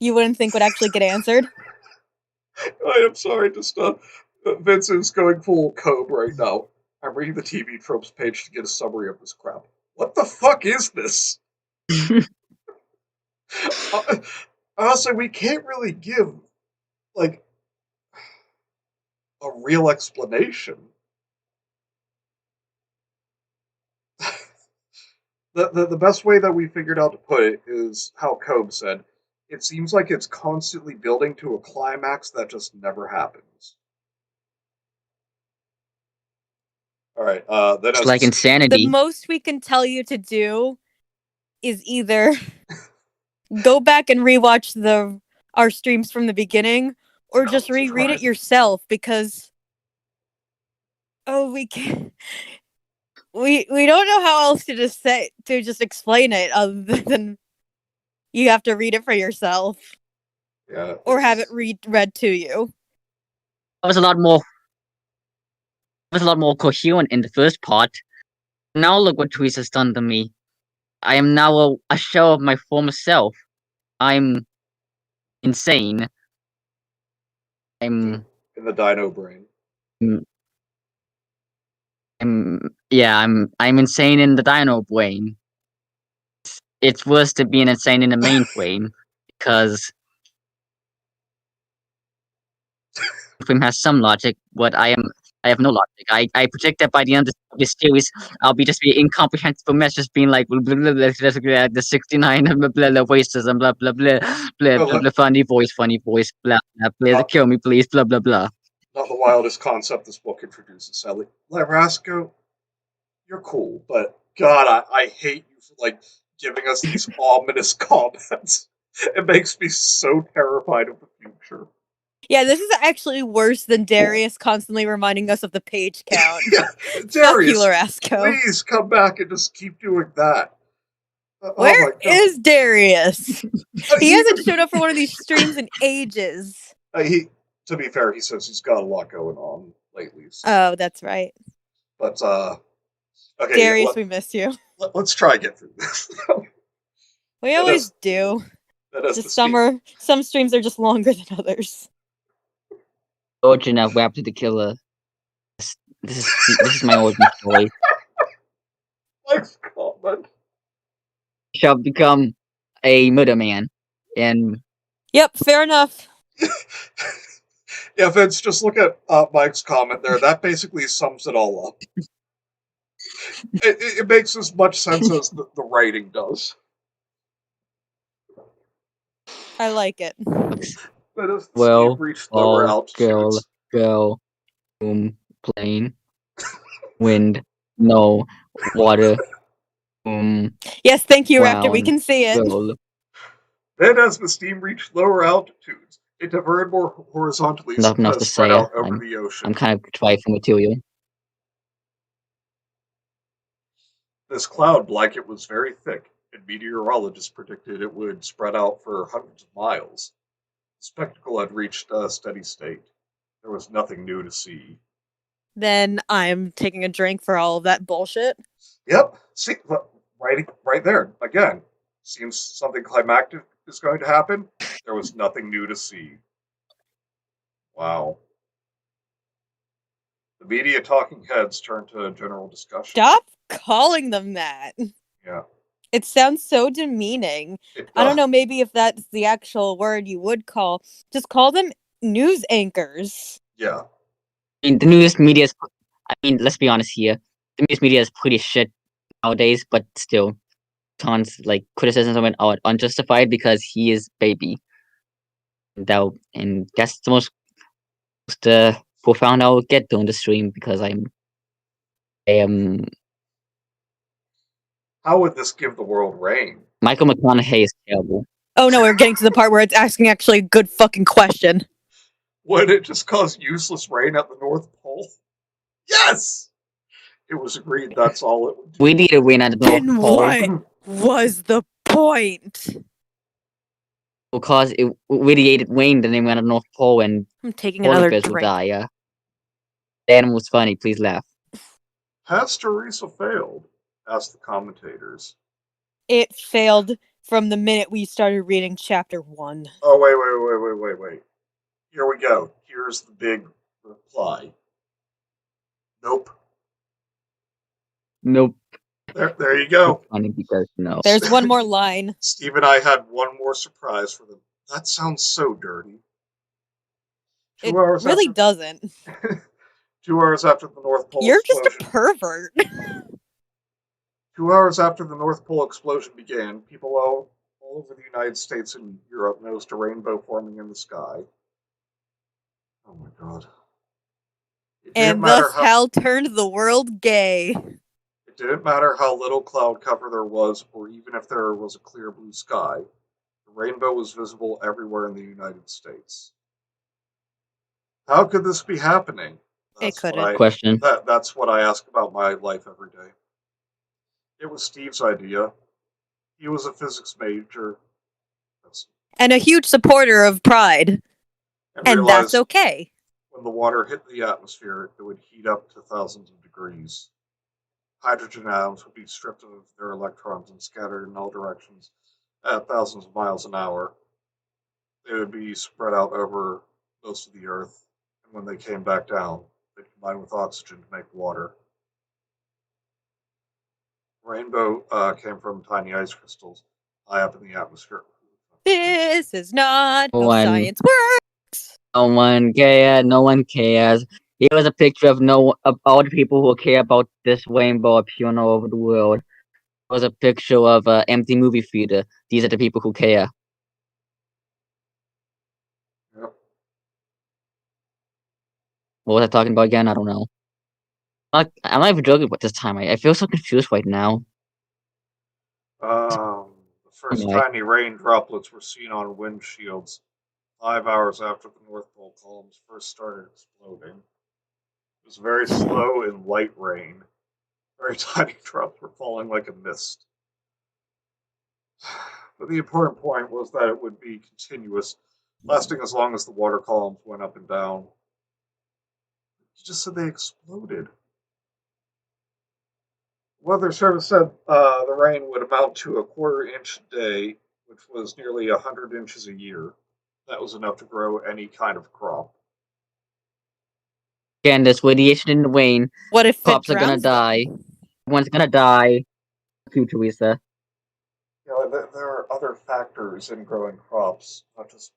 you wouldn't think would actually get answered. I'm sorry, just Vince is going full Cobe right now. I'm reading the TV tropes page to get a summary of this crap. What the fuck is this? Uh, Honestly, we can't really give like a real explanation. The best way that we figured out to put it is how Cobe said, it seems like it's constantly building to a climax that just never happens. All right, then It's as like the The insanity. most we can tell you to do is either go back and rewatch our streams from the beginning, or just reread it yourself because we can't. We don't know how else to just explain it other than you have to read it for yourself yeah, or have it read to you. It was a lot more. It was a lot more coherent in the first part. Now look what Teresa's done to me. I am now a shell of my former self. I'm insane. I'm in the Dino brain. I'm insane in the dino brain. It's worse to being insane in the main frame because frame has some logic, but I have no logic. I predict that by the end of this series, I'll be just be incomprehensible mess, just being like blah, blah, blah, blah, the 69 blah blah blah racism blah blah blah blah blah blah funny voice blah blah blah kill me please blah blah blah. Not the wildest concept this book introduces, Sally. Larasco, you're cool, but God, I hate you for like giving us these ominous comments. It makes me so terrified of the future. Yeah, this is actually worse than Darius constantly reminding us of the page count. Yeah, Fuck you, Darius, Larasco. please come back and just keep doing that. Where Oh my God. is Darius? He hasn't showed up for one of these streams in ages. To be fair, he says he's got a lot going on lately. So. Oh, that's right. But okay, Darius, we miss you. Let's try and get through this. We always do. Just some streams are just longer than others. Origin of Raptor the Killer. This is my origin story. Thanks, comment. Shall become a murder man, and yep, fair enough. Yeah, Vince, just look at Mike's comment there. That basically sums it all up. It makes as much sense as the writing does. I like it. Well, reached lower altitudes. Girl, boom, plane, wind, no, water, yes, thank you, Raptor. We can see it. Girl. Then, as the steam reached lower altitudes, it diverted more horizontally, Nothing else to spread say. out over the ocean. I'm kind of trying for material. This cloud blanket was very thick, and meteorologists predicted it would spread out for hundreds of miles. The spectacle had reached a steady state. There was nothing new to see. Then I'm taking a drink for all of that bullshit. Yep. See, right there. Again, seems something climactic is going to happen. There was nothing new to see. Wow. The media talking heads turned to a general discussion. Stop calling them that. Yeah. It sounds so demeaning. I don't know, maybe if that's the actual word you would call. Just call them news anchors. Yeah. I mean, the news media is, let's be honest here. The news media is pretty shit nowadays, but still, tons like criticisms of it are unjustified because he is baby. And that's the most profound I'll get during the stream because I am. How would this give the world rain? Michael McConaughey is terrible. Oh no, we're getting to the part where it's asking actually a good fucking question. Would it just cause useless rain at the North Pole? Yes! It was agreed that's all it would do. We need a rain at the North Pole. What was the point? Because it radiated rain, then they went at the North Pole and I'm taking another drink. Would die, yeah. The animal was funny, please laugh. Has Theresa failed? Asked the commentators. It failed from the minute we started reading chapter 1. Oh, wait. here we go. Here's the big reply. Nope. Nope. There you go. Funny because no. There's one more line. Steve and I had one more surprise for them. That sounds so dirty. It really doesn't. 2 hours after the North Pole You're just a explosion. pervert. 2 hours after the North Pole explosion began, people all over the United States and Europe noticed a rainbow forming in the sky. Oh my god. And thus Hal turned the world gay. It didn't matter how little cloud cover there was, or even if there was a clear blue sky. The rainbow was visible everywhere in the United States. How could this be happening? It couldn't. Question. That's what I ask about my life every day. It was Steve's idea. He was a physics major. And a huge supporter of Pride. And that's okay. When the water hit the atmosphere, it would heat up to thousands of degrees. Hydrogen atoms would be stripped of their electrons and scattered in all directions at thousands of miles an hour. They would be spread out over most of the Earth, and when they came back down, they combined with oxygen to make water. Rainbow came from tiny ice crystals high up in the atmosphere. This is not how science works. No one cares. No one cares. Here was a picture of all the people who care about this rainbow appearing all over the world. It was a picture of an empty movie theater. These are the people who care. Yep. What was I talking about again? I don't know. I'm not even joking about this time. I feel so confused right now. The first tiny rain droplets were seen on windshields 5 hours after the North Pole columns first started exploding. It was very slow and light rain. Very tiny drops were falling like a mist. But the important point was that it would be continuous, lasting as long as the water columns went up and down. You just said they exploded. Weather Service said the rain would amount to a quarter-inch a day, which was nearly 100 inches a year. That was enough to grow any kind of crop. Again, there's radiation in the rain. What if crops are gonna die? Everyone's gonna die. Too, Theresa. Yeah, there are other factors in growing crops, not just.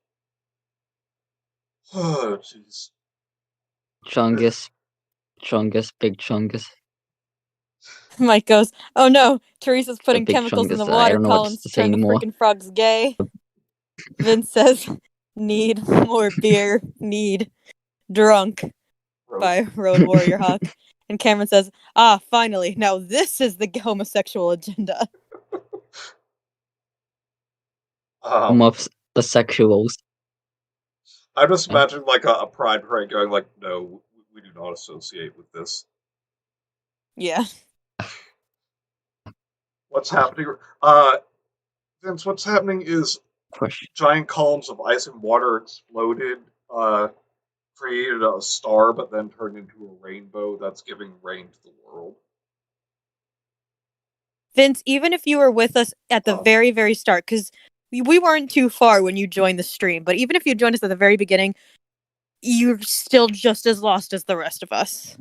Oh, jeez. Chungus, big chungus. Mike goes, "Oh no, Teresa's putting big chemicals in the chungus. water I don't know what columns to to say turn the anymore. freaking frogs gay." Vince says, "Need more beer, need drunk," by Road Warrior Hawk. And Cameron says, "Ah, finally, now this is the homosexual agenda." The sexuals. I just imagine like a pride parade going like, no, we do not associate with this. Yeah. What's happening? Vince, what's happening is giant columns of ice and water exploded, created a star, but then turned into a rainbow that's giving rain to the world. Vince, even if you were with us at the very, very start, because we weren't too far when you joined the stream, but even if you joined us at the very beginning, you're still just as lost as the rest of us.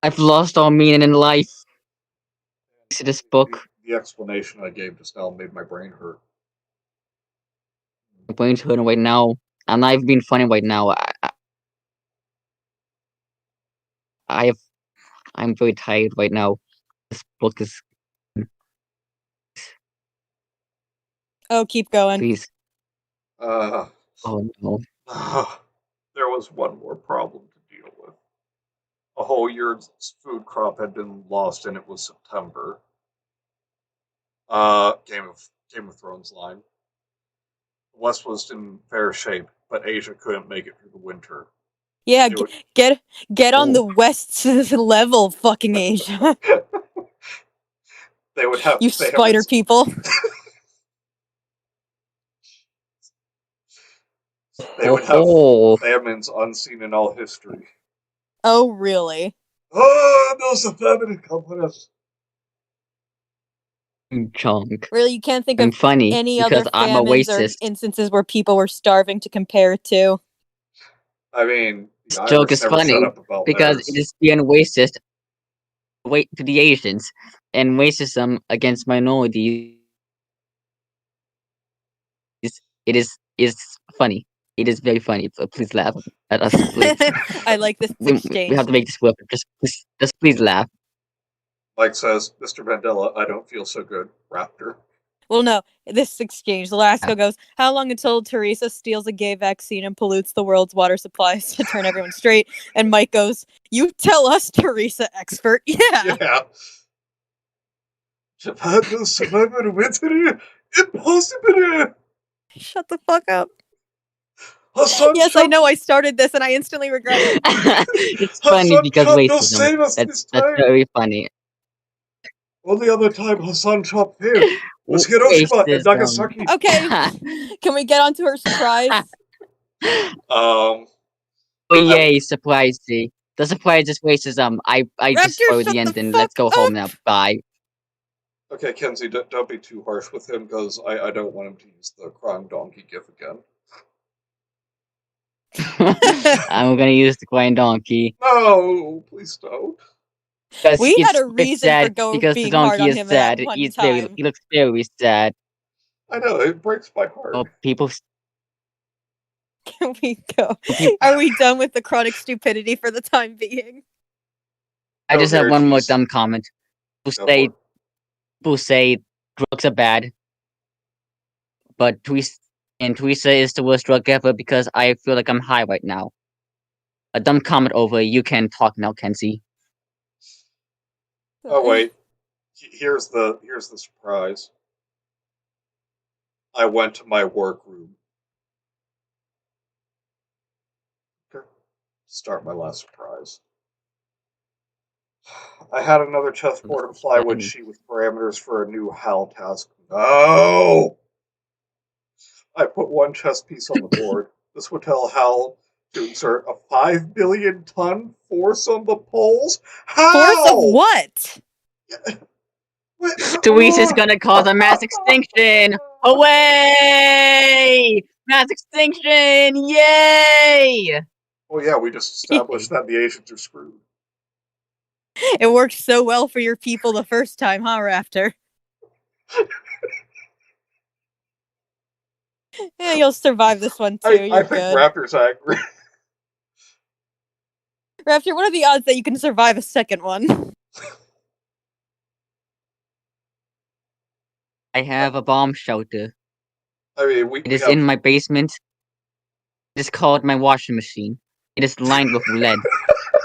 I've lost all meaning in life. See this book. The explanation I gave just now made my brain hurt. My brain's hurting right now. I'm not even being funny right now. I'm very tired right now. This book is. Oh, keep going. Please. Oh no. There was one more problem to deal with. A whole year's food crop had been lost, and it was September. Game of Thrones line. The West was in fair shape, but Asia couldn't make it through the winter. Yeah, get on the West's level, fucking Asia. They would have you spider people. They would have famines unseen in all history. Oh, really? Oh, no, the famine companies. Chunk. Really, you can't think I'm of funny any other because I'm a famines or racist. instances where people were starving to compare to. I mean, This the joke Irish is never shut funny up about because theirs. it is being racist to the Asians, and racism against minorities. It is funny. It is very funny. So please laugh at us, please. I like this We have exchange. to make this work. Just please laugh. Mike says, Mr. Mandela, I don't feel so good. Raptor. Well, no, this exchange. Alaska goes, how long until Teresa steals a gay vaccine and pollutes the world's water supplies to turn everyone straight? And Mike goes, you tell us, Teresa, expert. Yeah. Yeah. Japan will survive a winter. Impossible. Shut the fuck up. Hassan Yes, I Chop. know I started this and I instantly regret it. It's funny Hassan because Chop will racism. save us this That's time. very funny. Only other time Hassan Chop failed was Hiroshima and Racism. Nagasaki. Okay, can we get on to her surprise? Um, Oh yay, surprisey. The surprise is racism. I just Raptor, spoiled shut the the ending. fuck Let's go up. home now. Bye. okay, Kenzie, don't be too harsh with him because I don't want him to use the crying donkey gif again. I'm gonna use the crying donkey. No, please don't. Because We had a it's reason for sad because the being hard donkey on is him that sad. one time. He looks very sad. I know, it breaks my heart. Oh, people Can we go? Are we done with the chronic stupidity for the time being? I No, just have one more Verities. dumb comment. Go for Say it. people say drugs are bad, but Teresa is the worst drug ever because I feel like I'm high right now. A dumb comment over. You can talk now, Kenzie. Oh wait, here's the surprise. I went to my workroom. Okay. Start my last surprise. I had another chessboard and plywood sheet with parameters for a new HAL task. No! I put one chess piece on the board. This would tell HAL to insert a 5 billion ton force on the poles. Force of How? what? Teresa's gonna cause a mass extinction! Away! Mass extinction! Yay! Oh yeah, we just established that the Asians are screwed. It worked so well for your people the first time, huh, Raptor? Yeah, you'll survive this one too. I You're think good. Raptor's angry. Raptor, what are the odds that you can survive a second one? I have a bomb shelter. I mean, we It is have in my basement. It is called my washing machine. It is lined with lead.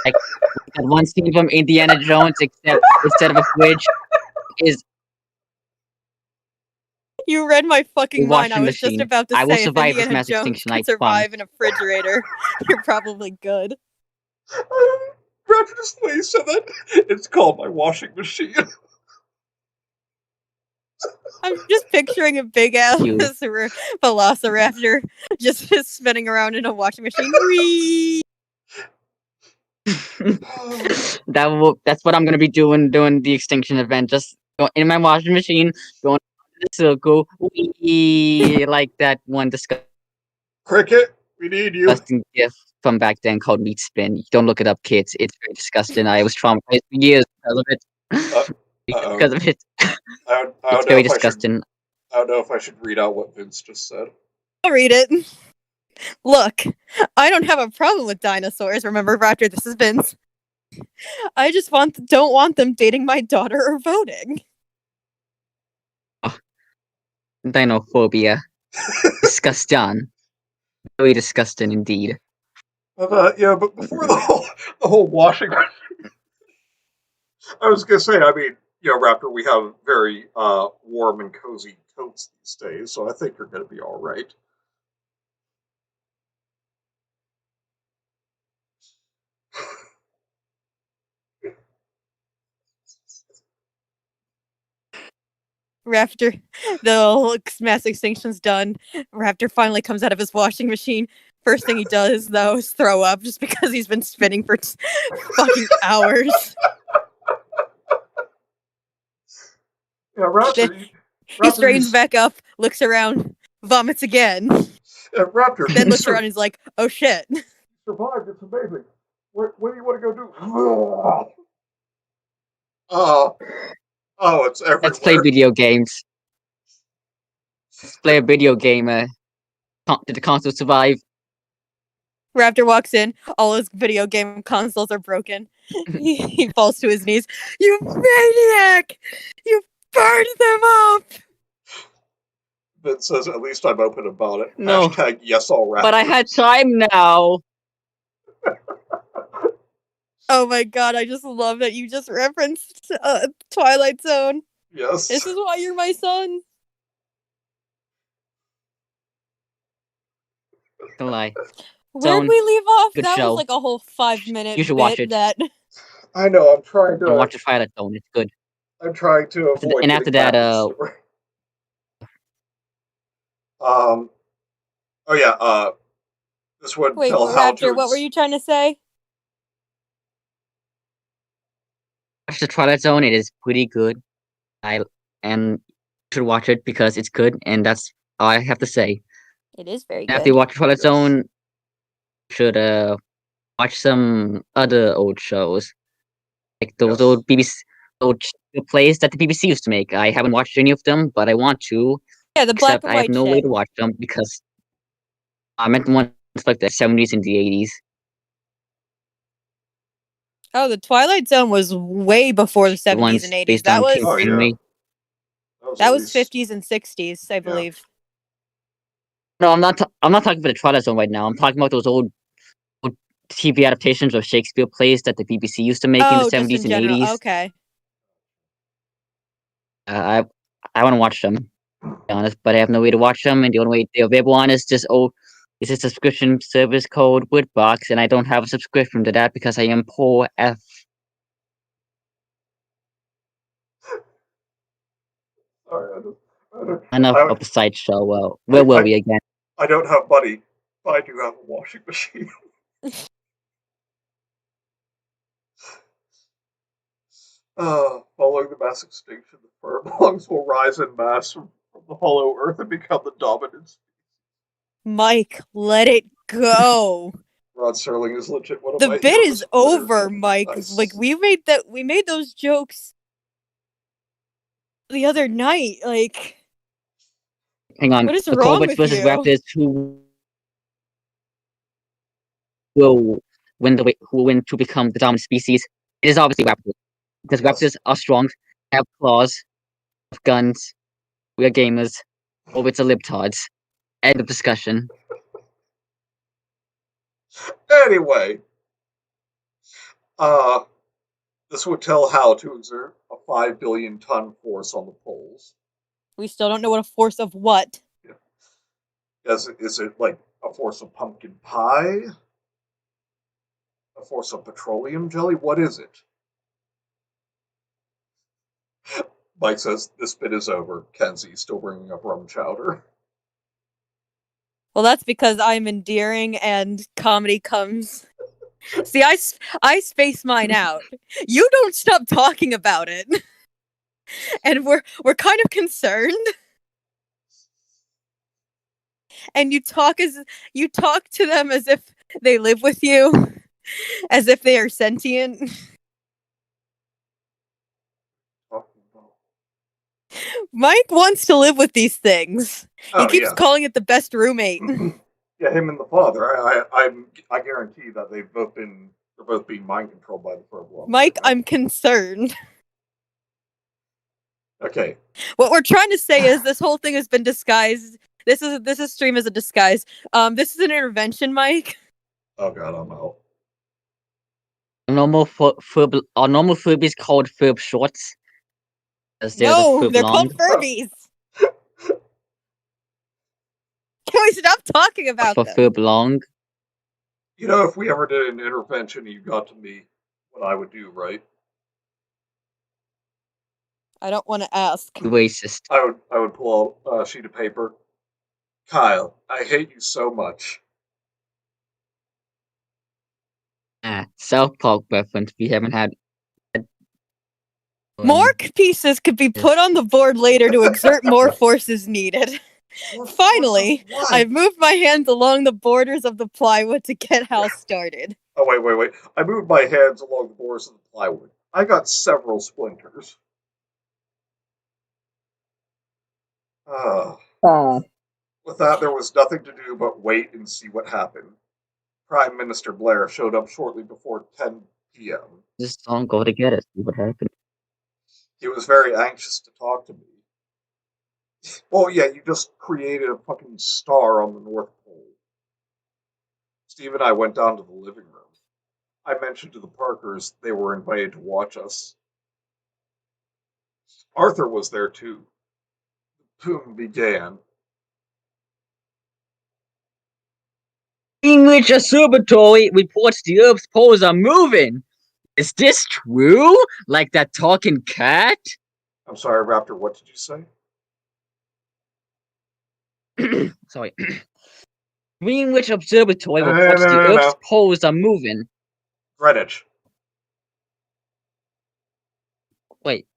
Like that one scene from Indiana Jones, except instead of a fridge, is You read my a fucking mind. I washing was just machine. about to I will say, if survive this Indiana mass Jones extinction, I could promise. survive in a refrigerator, you're probably good. Raptor display said that it's called my washing machine. I'm just picturing a big ass You. velociraptor just spinning around in a washing machine. Whee! That's what I'm gonna be doing during the extinction event. Just go in my washing machine, going in a circle, wee, like that one Cricket, we need you. disgusting gif from back then called Meat Spin. Don't look it up, kids. It's very disgusting. I was traumatized for years because of it. Because of it. I It's don't know very if disgusting. I don't know if I should read out what Vince just said. I'll read it. Look, I don't have a problem with dinosaurs. Remember, Raptor, this is Vince. I just don't want them dating my daughter or voting. Dinophobia. Disgusting. Very disgusting indeed. Yeah, but before the whole washing, I was gonna say, I mean, you know, Raptor, we have very warm and cozy coats these days, so I think you're gonna be all right. Raptor, the whole mass extinction's done. Raptor finally comes out of his washing machine. First thing he does, though, is throw up just because he's been spinning for fucking hours. Yeah, Raptor. He Raptor, straightens back up, looks around, vomits again, Raptor. then you looks around and is like, "Oh shit." survived. It's amazing. What do you want to go do? Oh, it's Let's play everywhere. video games. Let's play a video game. Did the console survive? Raptor walks in, all his video game consoles are broken. He falls to his knees. You maniac! You burned them up! That says, at least I'm open about it. No, Hashtag yes all Raptors. but I had time now. Oh my god, I just love that you just referenced Twilight Zone. Yes. This is why you're my son. Don't lie. Where'd Zone, we leave off? good That was show. like a whole 5-minute You should watch bit it. that I know, I'm trying Don't watch to the Twilight Zone. It's good. avoid And getting after back that, to the story. Oh yeah, this would Wait, tell how Raptor, to what were you trying to say? watch the Twilight Zone. It is pretty good. And you should watch it because it's good, and that's all I have to say. It is very After you good. watch Twilight Zone, you should watch some other old shows, like those old BBC old plays that the BBC used to make. I haven't watched any of them, but I want to. Yeah, the black Except and I have white no way shit. to watch them because I meant the ones like the 70s and the 80s. Oh, the Twilight Zone was way before the The 70s ones and 80s. based That on was King Oh yeah, Henry. that at was least 50s and 60s, I believe. No, I'm not. I'm not talking about the Twilight Zone right now. I'm talking about those old TV adaptations of Shakespeare plays that the BBC used to make in the Oh, just 70s in and general. 80s. Okay. I want to watch them, to be honest, but I have no way to watch them, and the only way they're available on is is a subscription service called Woodbox, and I don't have a subscription to that because I am poor F. sorry, Enough I, of the sideshow. Well, I, where were I, we again? I don't have money, but I do have a washing machine. Following the mass extinction, the furbolgs will rise en masse from the hollow earth and become the dominant. Mike, let it go. Rod Serling is legit one of The my bit heroes. is over, Mike. Nice. Like we made those jokes the other night. Like, Hang on. what is The wrong Corbett's with versus you? Raptors. Who will who will win to become the dominant species? It is obviously Raptors because Yes. Raptors are strong, have claws, have guns. We are gamers. Corbett's are libtards. End of discussion. Anyway, this would tell how to exert a 5 billion ton force on the poles. We still don't know what a force of what. Is it like a force of pumpkin pie? A force of petroleum jelly? What is it? Mike says this bit is over. Kenzie still bringing up rum chowder. Well, that's because I'm endearing and comedy comes. See, I space mine out. You don't stop talking about it, and we're kind of concerned. And you talk to them as if they live with you, as if they are sentient. Mike wants to live with these things. He keeps calling it the best roommate. Yeah, him and the father. I guarantee that they're both being mind controlled by the furbolgs. Mike, right I'm concerned. Okay. What we're trying to say is this whole thing has been disguised. This is stream as a disguise. This is an intervention, Mike. Oh god, I'm out. Normal Furbies called Furb shorts. No, they're called Furbies. Can we stop talking about them? Furb long. You know, if we ever did an intervention, you got to me, what I would do, right? I don't want to ask. Racist. I would pull out a sheet of paper. Kyle, I hate you so much. South Park reference. We haven't had More pieces could be put on the board later to exert more forces needed. Finally, I've moved my hands along the borders of the plywood to get house started. Oh, wait. I moved my hands along the borders of the plywood. I got several splinters. Oh, With that, there was nothing to do but wait and see what happened. Prime Minister Blair showed up shortly before 10 p.m. just don't go to get it. See what happened. He was very anxious to talk to me. Well, yeah, you just created a fucking star on the North Pole. Steve and I went down to the living room. I mentioned to the Parkers they were invited to watch us. Arthur was there too. The boom began. Greenwich Observatory reports the Earth's poles are moving. Is this true? Like that talking cat? I'm sorry, Raptor, what did you say? Sorry. Greenwich Observatory reports the Earth's poles are moving. Greenwich. Wait,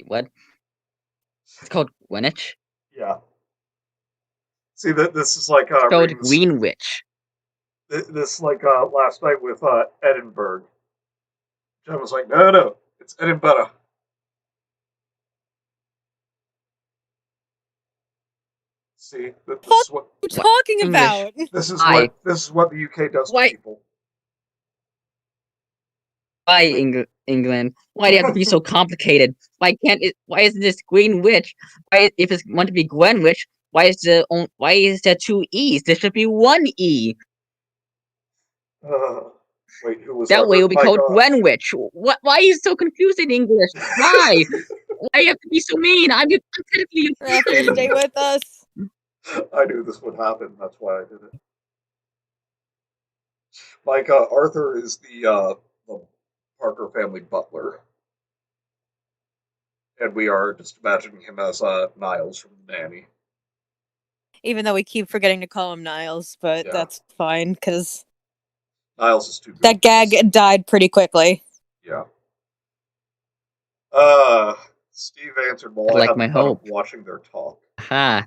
what? It's called Greenwich? Yeah. See, this is like It's called Greenwich. This like last night with Edinburgh. Jen was like, no, it's Edinburgh. See, this is what you're talking about. This is what the UK does to people. Why England? Why do you have to be so complicated? Why isn't this Greenwich? If it's meant to be Greenwich, why is there two E's? There should be one E. Wait, who was that way? It'll be called Greenwich. Why are you so confused in English? Why? Why you have to be so mean? I'm technically Raptor, stay with us. I knew this would happen. That's why I did it. Like Arthur is the Parker family butler, and we are just imagining him as Niles from The Nanny. Even though we keep forgetting to call him Niles, but that's fine because Niles is too good. That gag died pretty quickly. Yeah. Steve answered while I like my hope. Watching their talk. Ha!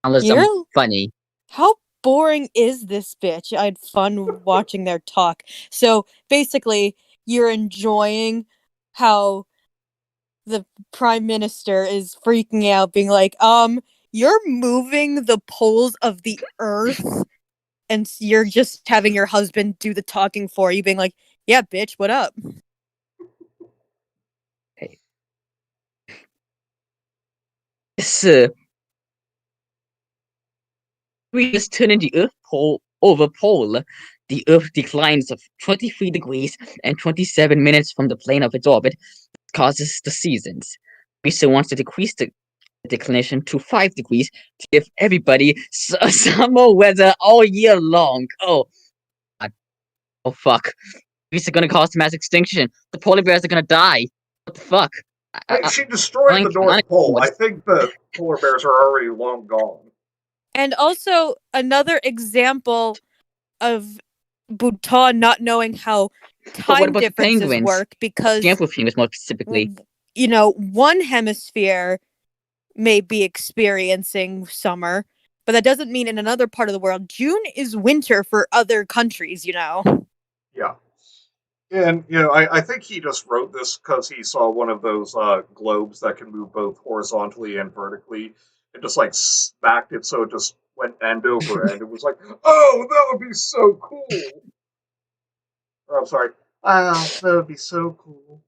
Unless I'm funny. How boring is this bitch? I had fun watching their talk. So basically, you're enjoying how the prime minister is freaking out, being like, you're moving the poles of the earth, and you're just having your husband do the talking for you, being like, yeah, bitch, what up? Hey. We just turn in the Earth pole over pole. The Earth declines of 23 degrees and 27 minutes from the plane of its orbit. This causes the seasons. Theresa wants to decrease the declination to 5 degrees to give everybody summer weather all year long. Oh, God. Oh fuck. Theresa gonna cause mass extinction. The polar bears are gonna die. What the fuck? She destroyed the North Pole. I think the polar bears are already long gone. And also, another example of Bhutan not knowing how time differences work, because penguins more specifically, one hemisphere may be experiencing summer, but that doesn't mean in another part of the world June is winter for other countries. Yeah. And, I think he just wrote this because he saw one of those globes that can move both horizontally and vertically, and just, smacked it so it just went end over end. It was like, oh, that would be so cool! Or, I'm sorry. That would be so cool.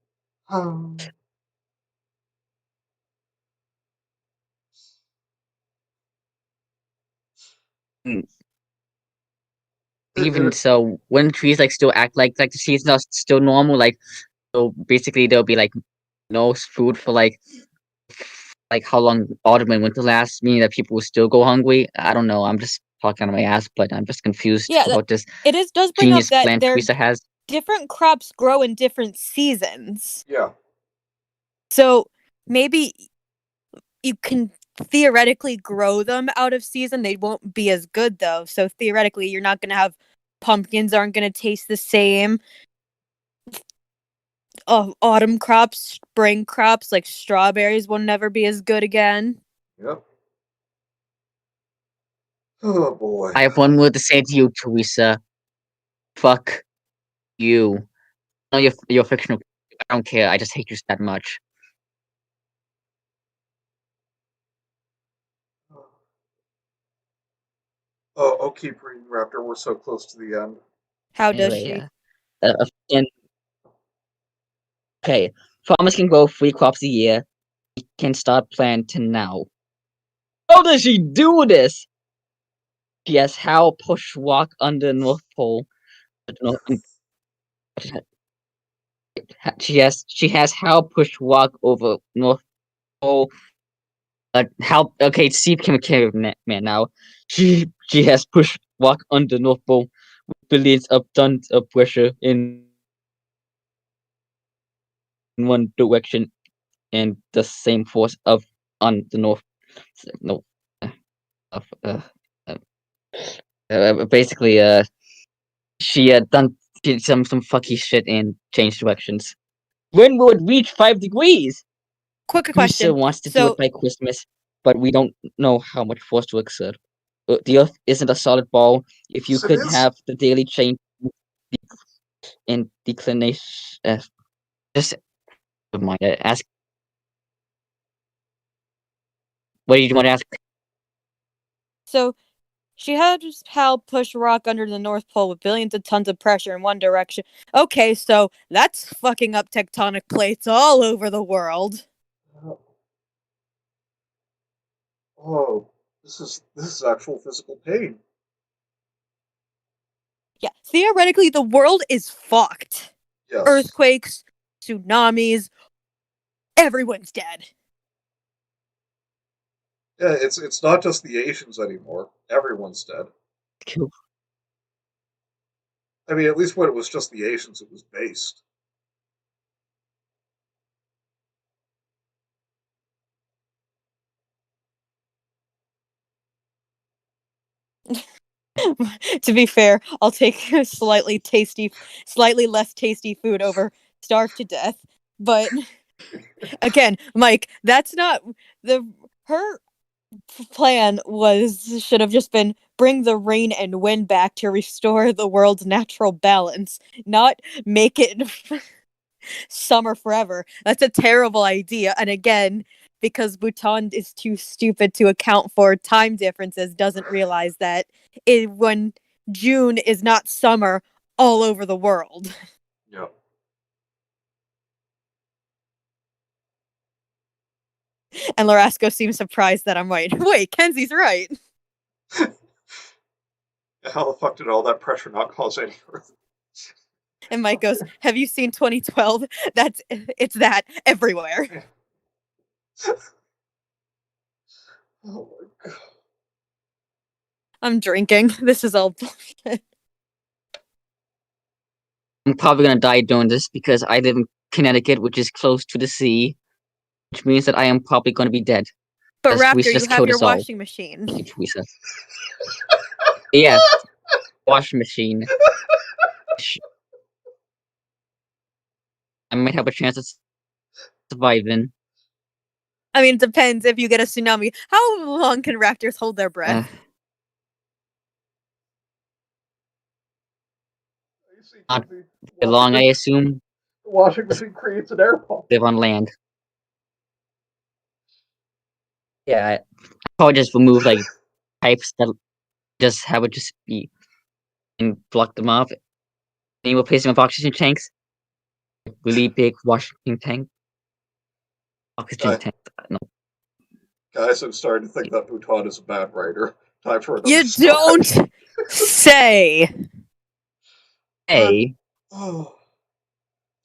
Even so, when trees still act like the seasons are still normal, so basically there'll be no food for how long autumn and winter lasts, meaning that people will still go hungry. I don't know. I'm just talking on my ass, but I'm just confused about this. It does bring up that plan Theresa has. Different crops grow in different seasons. Yeah. So maybe you can theoretically grow them out of season. They won't be as good though. So theoretically, you're not going to have pumpkins aren't going to taste the same. autumn crops, spring crops like strawberries will never be as good again. Yep. Oh boy. I have one word to say to you, Teresa. Fuck you. No, you're fictional. I don't care. I just hate you that much. Oh, I'll keep reading, Raptor. We're so close to the end. How does Anyway, she? and okay, farmers can grow 3 crops a year. We can start planting now. How does she do this? She has Hal push rock under the North Pole. She has Hal push rock over North Pole. Hal Steve can carry man now. She has pushed rock under North Pole with billions of tons of pressure in one direction and the same force of on the North. No, of basically she done did some fucky shit and changed directions. When will it reach 5 degrees? Quick Teresa question. wants to do it So, by Christmas, but we don't know how much force to exert. The Earth isn't a solid ball. If you Yes, it could is. have the daily change in declination, just never mind. Ask. What do you want to ask? so she had Hal push rock under the North Pole with billions of tons of pressure in one direction. Okay, so that's fucking up tectonic plates all over the world. Oh, this is actual physical pain. Yeah, theoretically, the world is fucked. Yes. Earthquakes, tsunamis, everyone's dead. Yeah, it's not just the Asians anymore. Everyone's dead. I mean, at least when it was just the Asians, it was based. To be fair, I'll take slightly less tasty food over starve to death. But again, Mike, that's not the her plan was should have just been bring the rain and wind back to restore the world's natural balance, not make it summer forever. That's a terrible idea. And again, because Bhutan is too stupid to account for time differences, doesn't realize that when June is not summer all over the world. Yeah. And Larasco seems surprised that I'm right. Wait, Kenzie's right. How the fuck did all that pressure not cause any earth? And Mike goes, "Have you seen 2012? It's that everywhere." Oh my god. I'm drinking. This is all bullshit. I'm probably gonna die doing this because I live in Connecticut, which is close to the sea, which means that I am probably gonna be dead. But Because we Raptor, you just have killed your us all. washing machine. Thank you, Teresa. Yeah, washing machine. I might have a chance of surviving. I mean, it depends if you get a tsunami. How long can raptors hold their breath? You see, Not Kenzie, very long, I assume. the washing machine creates an air pump. Live on land. Yeah, I probably just remove like pipes that just have it just be and block them off. And replace them with oxygen tanks. Really big washing tank. Oxygen Guy, tank. No. guys, I'm starting to think that Bhutan is a bad writer. Time for another You story. don't say. Hey. Oh,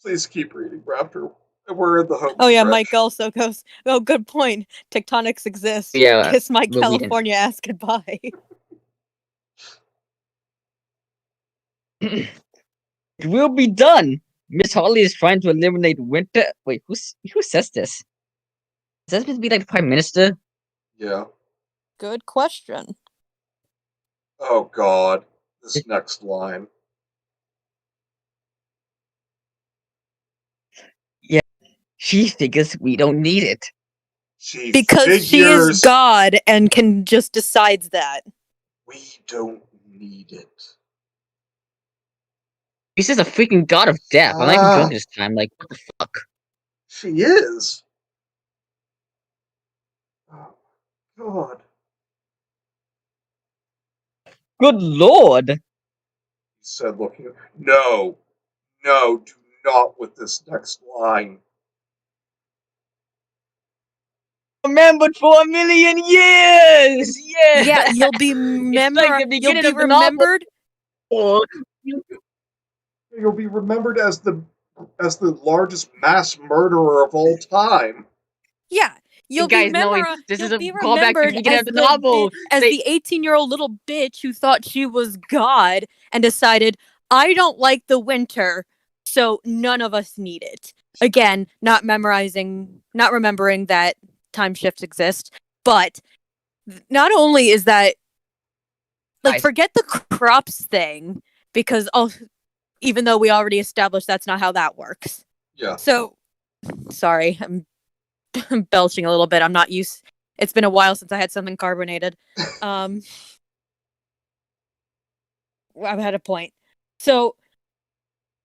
please keep reading, Raptor. We're in the home Oh yeah, Mike stretch. also goes, "Oh, good point. Tectonics exist. Yeah, Kiss my we're reading. California ass goodbye." It will be done. Miss Harley is trying to eliminate winter. Wait, who says this? Is that supposed to be like the Prime Minister? Yeah. Good question. Oh god. This next line. She figures we don't need it. Because she is God and can just decides that. We don't need it. She's just a freaking god of death. I'm not even drunk this time. Like, what the fuck? She is. Oh, God. Good lord. He said, looking at... No, do not with this next line. Remembered for a million years! Yeah! Yeah, you'll be remembered. You'll be remembered as the largest mass murderer of all time. Yeah, you'll guys be know this is a callback to the beginning of the novel. As the 18-year-old little bitch who thought she was God and decided, I don't like the winter, so none of us need it. Again, not remembering that time shifts exist, but not only is that, like, forget the crops thing, because even though we already established that's not how that works. Yeah. So, sorry, I'm belching a little bit. I'm not used. It's been a while since I had something carbonated. I've had a point. So,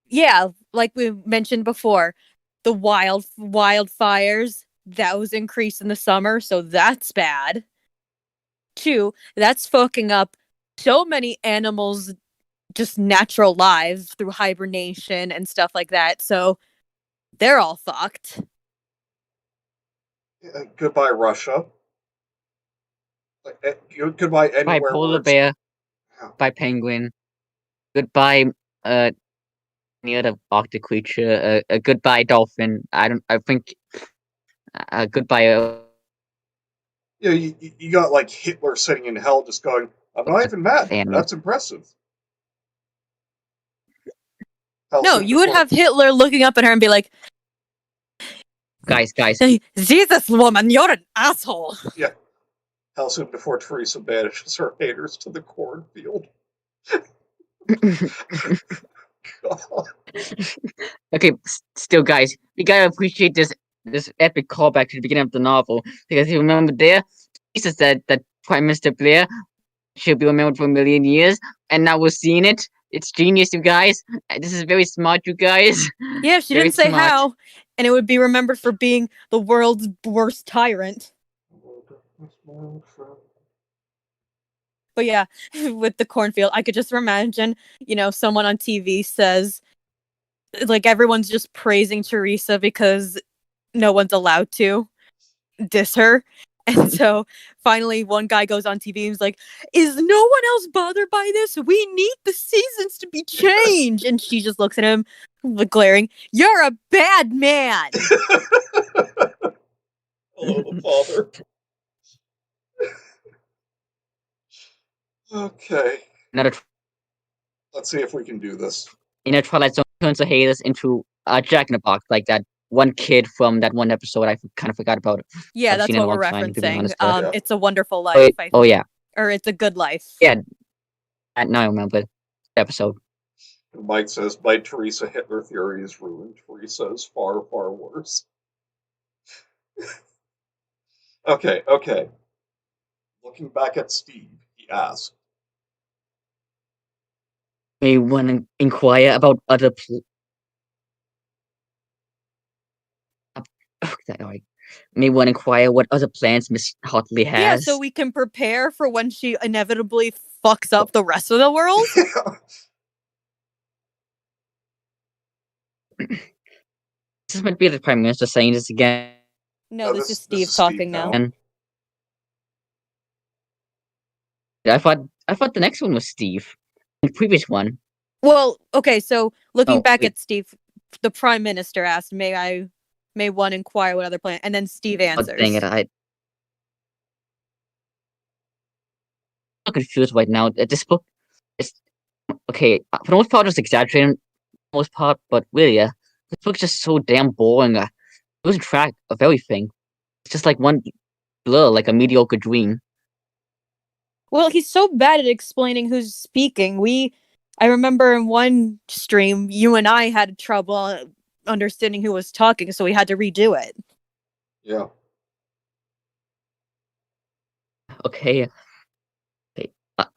yeah, like we mentioned before, the wildfires, those increase in the summer, so that's bad. 2, that's fucking up so many animals' just natural lives through hibernation and stuff like that. So they're all fucked. Goodbye, Russia. Goodbye anywhere. Bye, polar bear. Bye, penguin. Goodbye, any other Arctic creature. Goodbye, dolphin. I think. Goodbye. Yeah, you got like Hitler sitting in hell, just going, "I'm not even mad. That's impressive." No, you would have Hitler looking up at her and be like, guys. Jesus, woman, you're an asshole. Yeah. Hellsing before Theresa banishes her haters to the cornfield. Okay, still, guys, we gotta appreciate this epic callback to the beginning of the novel, because you remember there, Theresa said that Prime Minister Blair should be remembered for a million years, and now we're seeing it. It's genius, you guys. This is very smart, you guys. Yeah, she didn't say how, and it would be remembered for being the world's worst tyrant. But yeah, with the cornfield, I could just imagine, someone on TV says, like, everyone's just praising Theresa because no one's allowed to diss her. And so finally one guy goes on TV and is like, is no one else bothered by this? We need the seasons to be changed. And she just looks at him, glaring, you're a bad man. Hello, the father. Okay. Let's see if we can do this. Twilight Zone turns the haters into Jack in the Box, like that one kid from that one episode I kind of forgot about. Yeah, that's what we're referencing. It's a Wonderful Life. I think. Oh, yeah. Or It's a Good Life. Yeah. Now I remember the episode. Mike says, by Theresa, Hitler theory is ruined. Theresa is far, far worse. Okay. Looking back at Steve, he asked, may want to inquire about other may want to inquire what other plans Miss Hartley has. Yeah, so we can prepare for when she inevitably fucks up the rest of the world. This might be the Prime Minister saying this again. No, this is Steve talking now. I thought the next one was Steve. The previous one. Well, okay, so looking back at Steve, the Prime Minister asked, may one inquire what other plan, and then Steve answers. Dang it, I'm confused right now. This book is okay. For the most part, it's exaggerating. For the most part, but really, this book's just so damn boring. Losing track of everything. It's just like one blur, like a mediocre dream. Well, he's so bad at explaining who's speaking. I remember in one stream, you and I had trouble understanding who was talking, so we had to redo it. Yeah. Okay.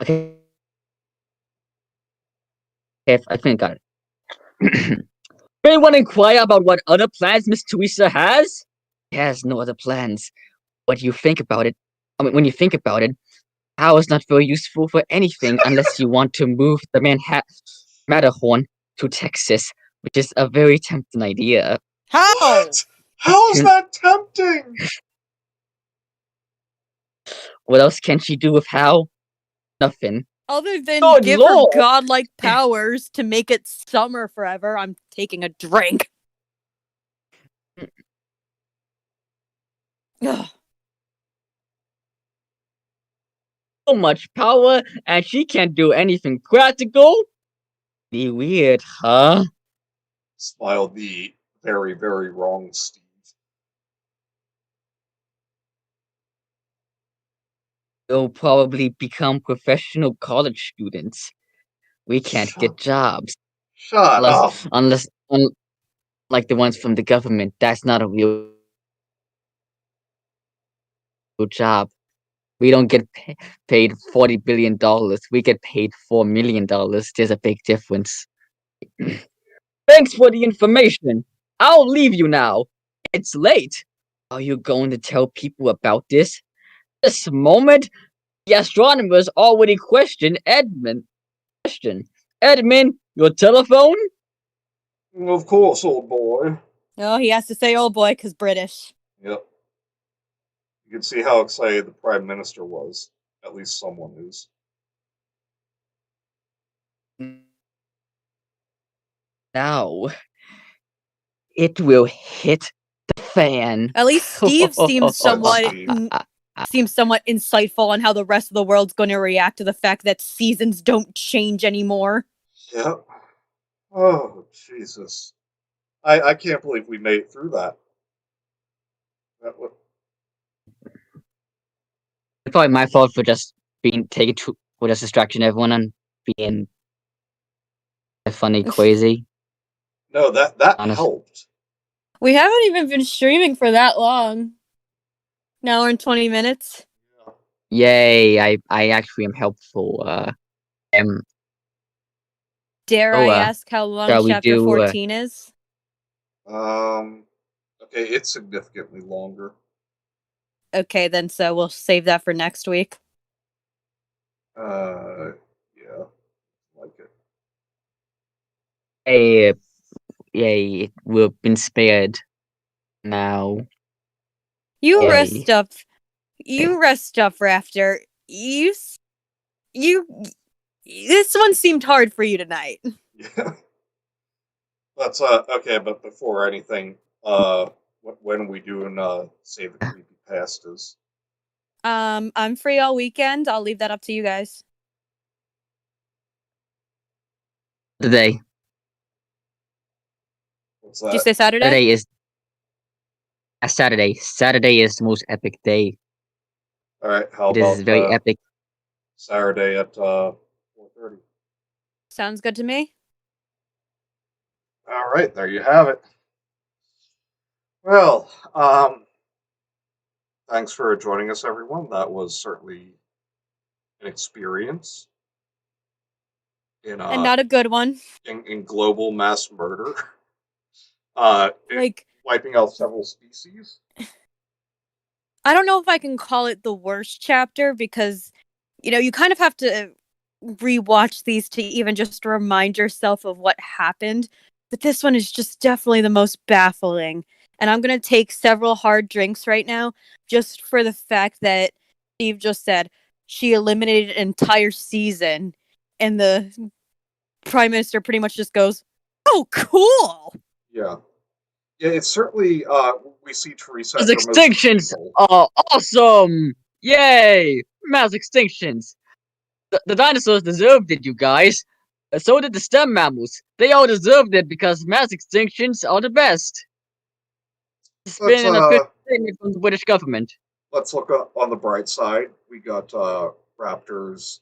Okay. I think I got it. Anyone inquire about what other plans Miss Theresa has? She has no other plans. What do you think about it? I mean, when you think about it, power is not very useful for anything unless you want to move the Matterhorn to Texas, which is a very tempting idea. How? What? How is that tempting? What else can she do with Hal? Nothing. Other than Good give her lord! godlike powers to make it summer forever, I'm taking a drink. Ugh. So much power, and she can't do anything practical? Be weird, huh? Smiled the very, very wrong Steve. They'll probably become professional college students. We can't Shut, get jobs. shut Unless, up. like the ones from the government, that's not a real job. We don't get paid $40 billion. We get paid $4 million. There's a big difference. Thanks for the information. I'll leave you now. It's late. Are you going to tell people about this? This moment, the astronomers already questioned Edmund. Edmund, your telephone? Of course, old boy. Oh, he has to say "oh boy" because British. Yep. You can see how excited the Prime Minister was. At least someone is. Now, it will hit the fan. At least Steve seems Fun, somewhat Steve. insightful on how the rest of the world's going to react to the fact that seasons don't change anymore. Yep. Oh, Jesus. I can't believe we made it through that. That was, It's probably my fault for just being taken to for just distracting everyone and being funny crazy. no, that Honest. helped. We haven't even been streaming for that long. Now we're in 20 minutes. Yay! I actually am helpful. Um. Dare So I ask how long shall we chapter do? 14 is? Okay, it's significantly longer. Okay, then so we'll save that for next week. Yeah, like it. Hey, yay! We've been spared now. You Yay! rest up. You rest up, Rafter. You. This one seemed hard for you tonight. Yeah. That's okay, but before anything, when are we doing save the creepy pastas? I'm free all weekend. I'll leave that up to you guys. Today, What's Did you that? say Saturday? today is a Saturday. Saturday is the most epic day. All right, how It is about very epic. Saturday at 4:30? Sounds good to me. All right, there you have it. Well, thanks for joining us, everyone. That was certainly an experience in And not a good one. in global mass murder, Like, wiping out several species. I don't know if I can call it the worst chapter because, you kind of have to rewatch these to even just remind yourself of what happened. But this one is just definitely the most baffling. And I'm going to take several hard drinks right now just for the fact that Steve just said she eliminated an entire season. And the Prime Minister pretty much just goes, "Oh, cool." Yeah, yeah. It's certainly we see Teresa at Mass her most extinctions evil. are awesome! Yay! Mass extinctions. The dinosaurs deserved it, you guys. So did the stem mammals. They all deserved it because mass extinctions are the best. It's Let's been an official statement from the British government. let's look on the bright side. We got Raptor's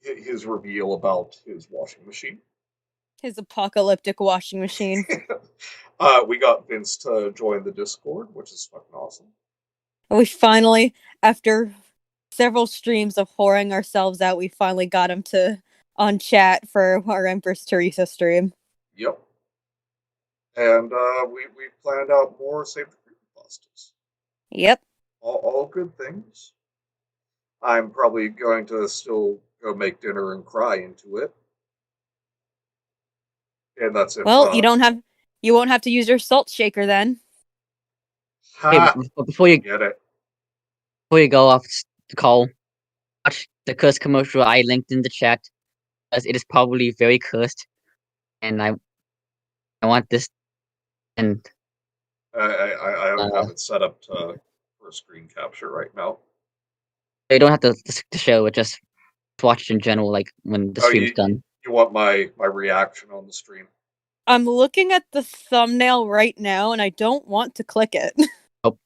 his reveal about his washing machine. His apocalyptic washing machine. We got Vince to join the Discord, which is fucking awesome. We finally, after several streams of whoring ourselves out, we finally got him to on chat for our Empress Theresa stream. Yep. And we planned out more Save the Creepypastas. Yep. All good things. I'm probably going to still go make dinner and cry into it. And that's it. Well, you won't have to use your salt shaker then. Hey, Ha! before you Get it. before you go off the call, watch the cursed commercial I linked in the chat, as it is probably very cursed, and I want this and I uh, have it set up for screen capture right now. you don't have to show it. Just watch it in general, like when the Oh, stream's done. you want my reaction on the stream? I'm looking at the thumbnail right now and I don't want to click it. Oh,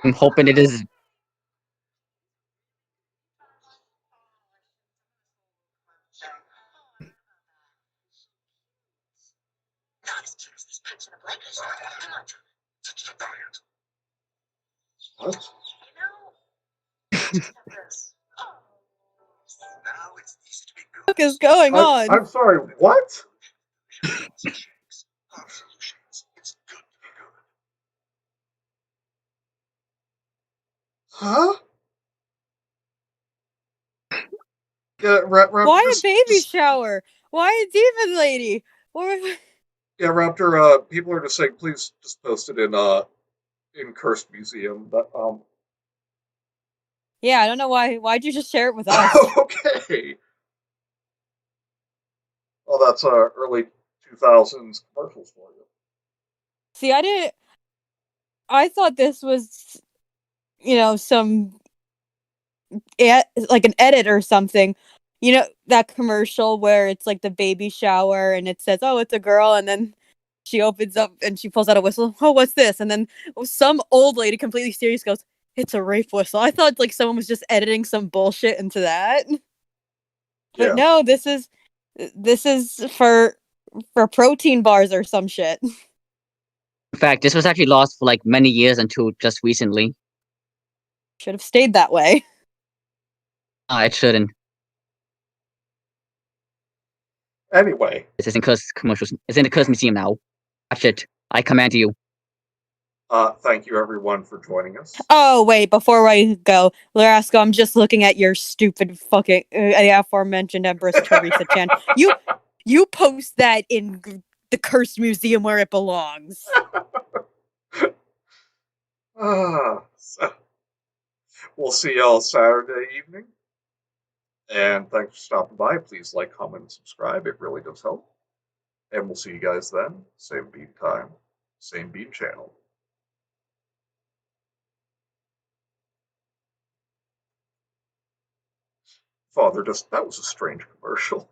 I'm hoping it is. What? What is going on? I'm sorry. What? Huh? Yeah, Why a baby just shower? Why a demon lady? yeah, Raptor. People are just saying, please just post it in Cursed Museum. But Yeah, I don't know why. Why'd you just share it with us? okay. Well, that's early 2000s commercials for you. See, I didn't. I thought this was, some like an edit or something. You know that commercial where it's like the baby shower and it says, "Oh, it's a girl," and then she opens up and she pulls out a whistle. Oh, what's this? And then some old lady, completely serious, goes, "It's a rape whistle." I thought like someone was just editing some bullshit into that, but Yeah. no, this is for protein bars or some shit. In fact, this was actually lost for like many years until just recently. Should have stayed that way. It shouldn't. Anyway, This is in cursed commercials. It's in the cursed museum now. Watch it. I command you. thank you everyone for joining us. Oh wait, before I go, Larasco, I'm just looking at your stupid fucking aforementioned Empress Teresa Chan. You post that in the cursed museum where it belongs. So we'll see y'all Saturday evening. And thanks for stopping by. Please like, comment, and subscribe. It really does help. And we'll see you guys then. Same beat time, same beat channel. Father, that was a strange commercial.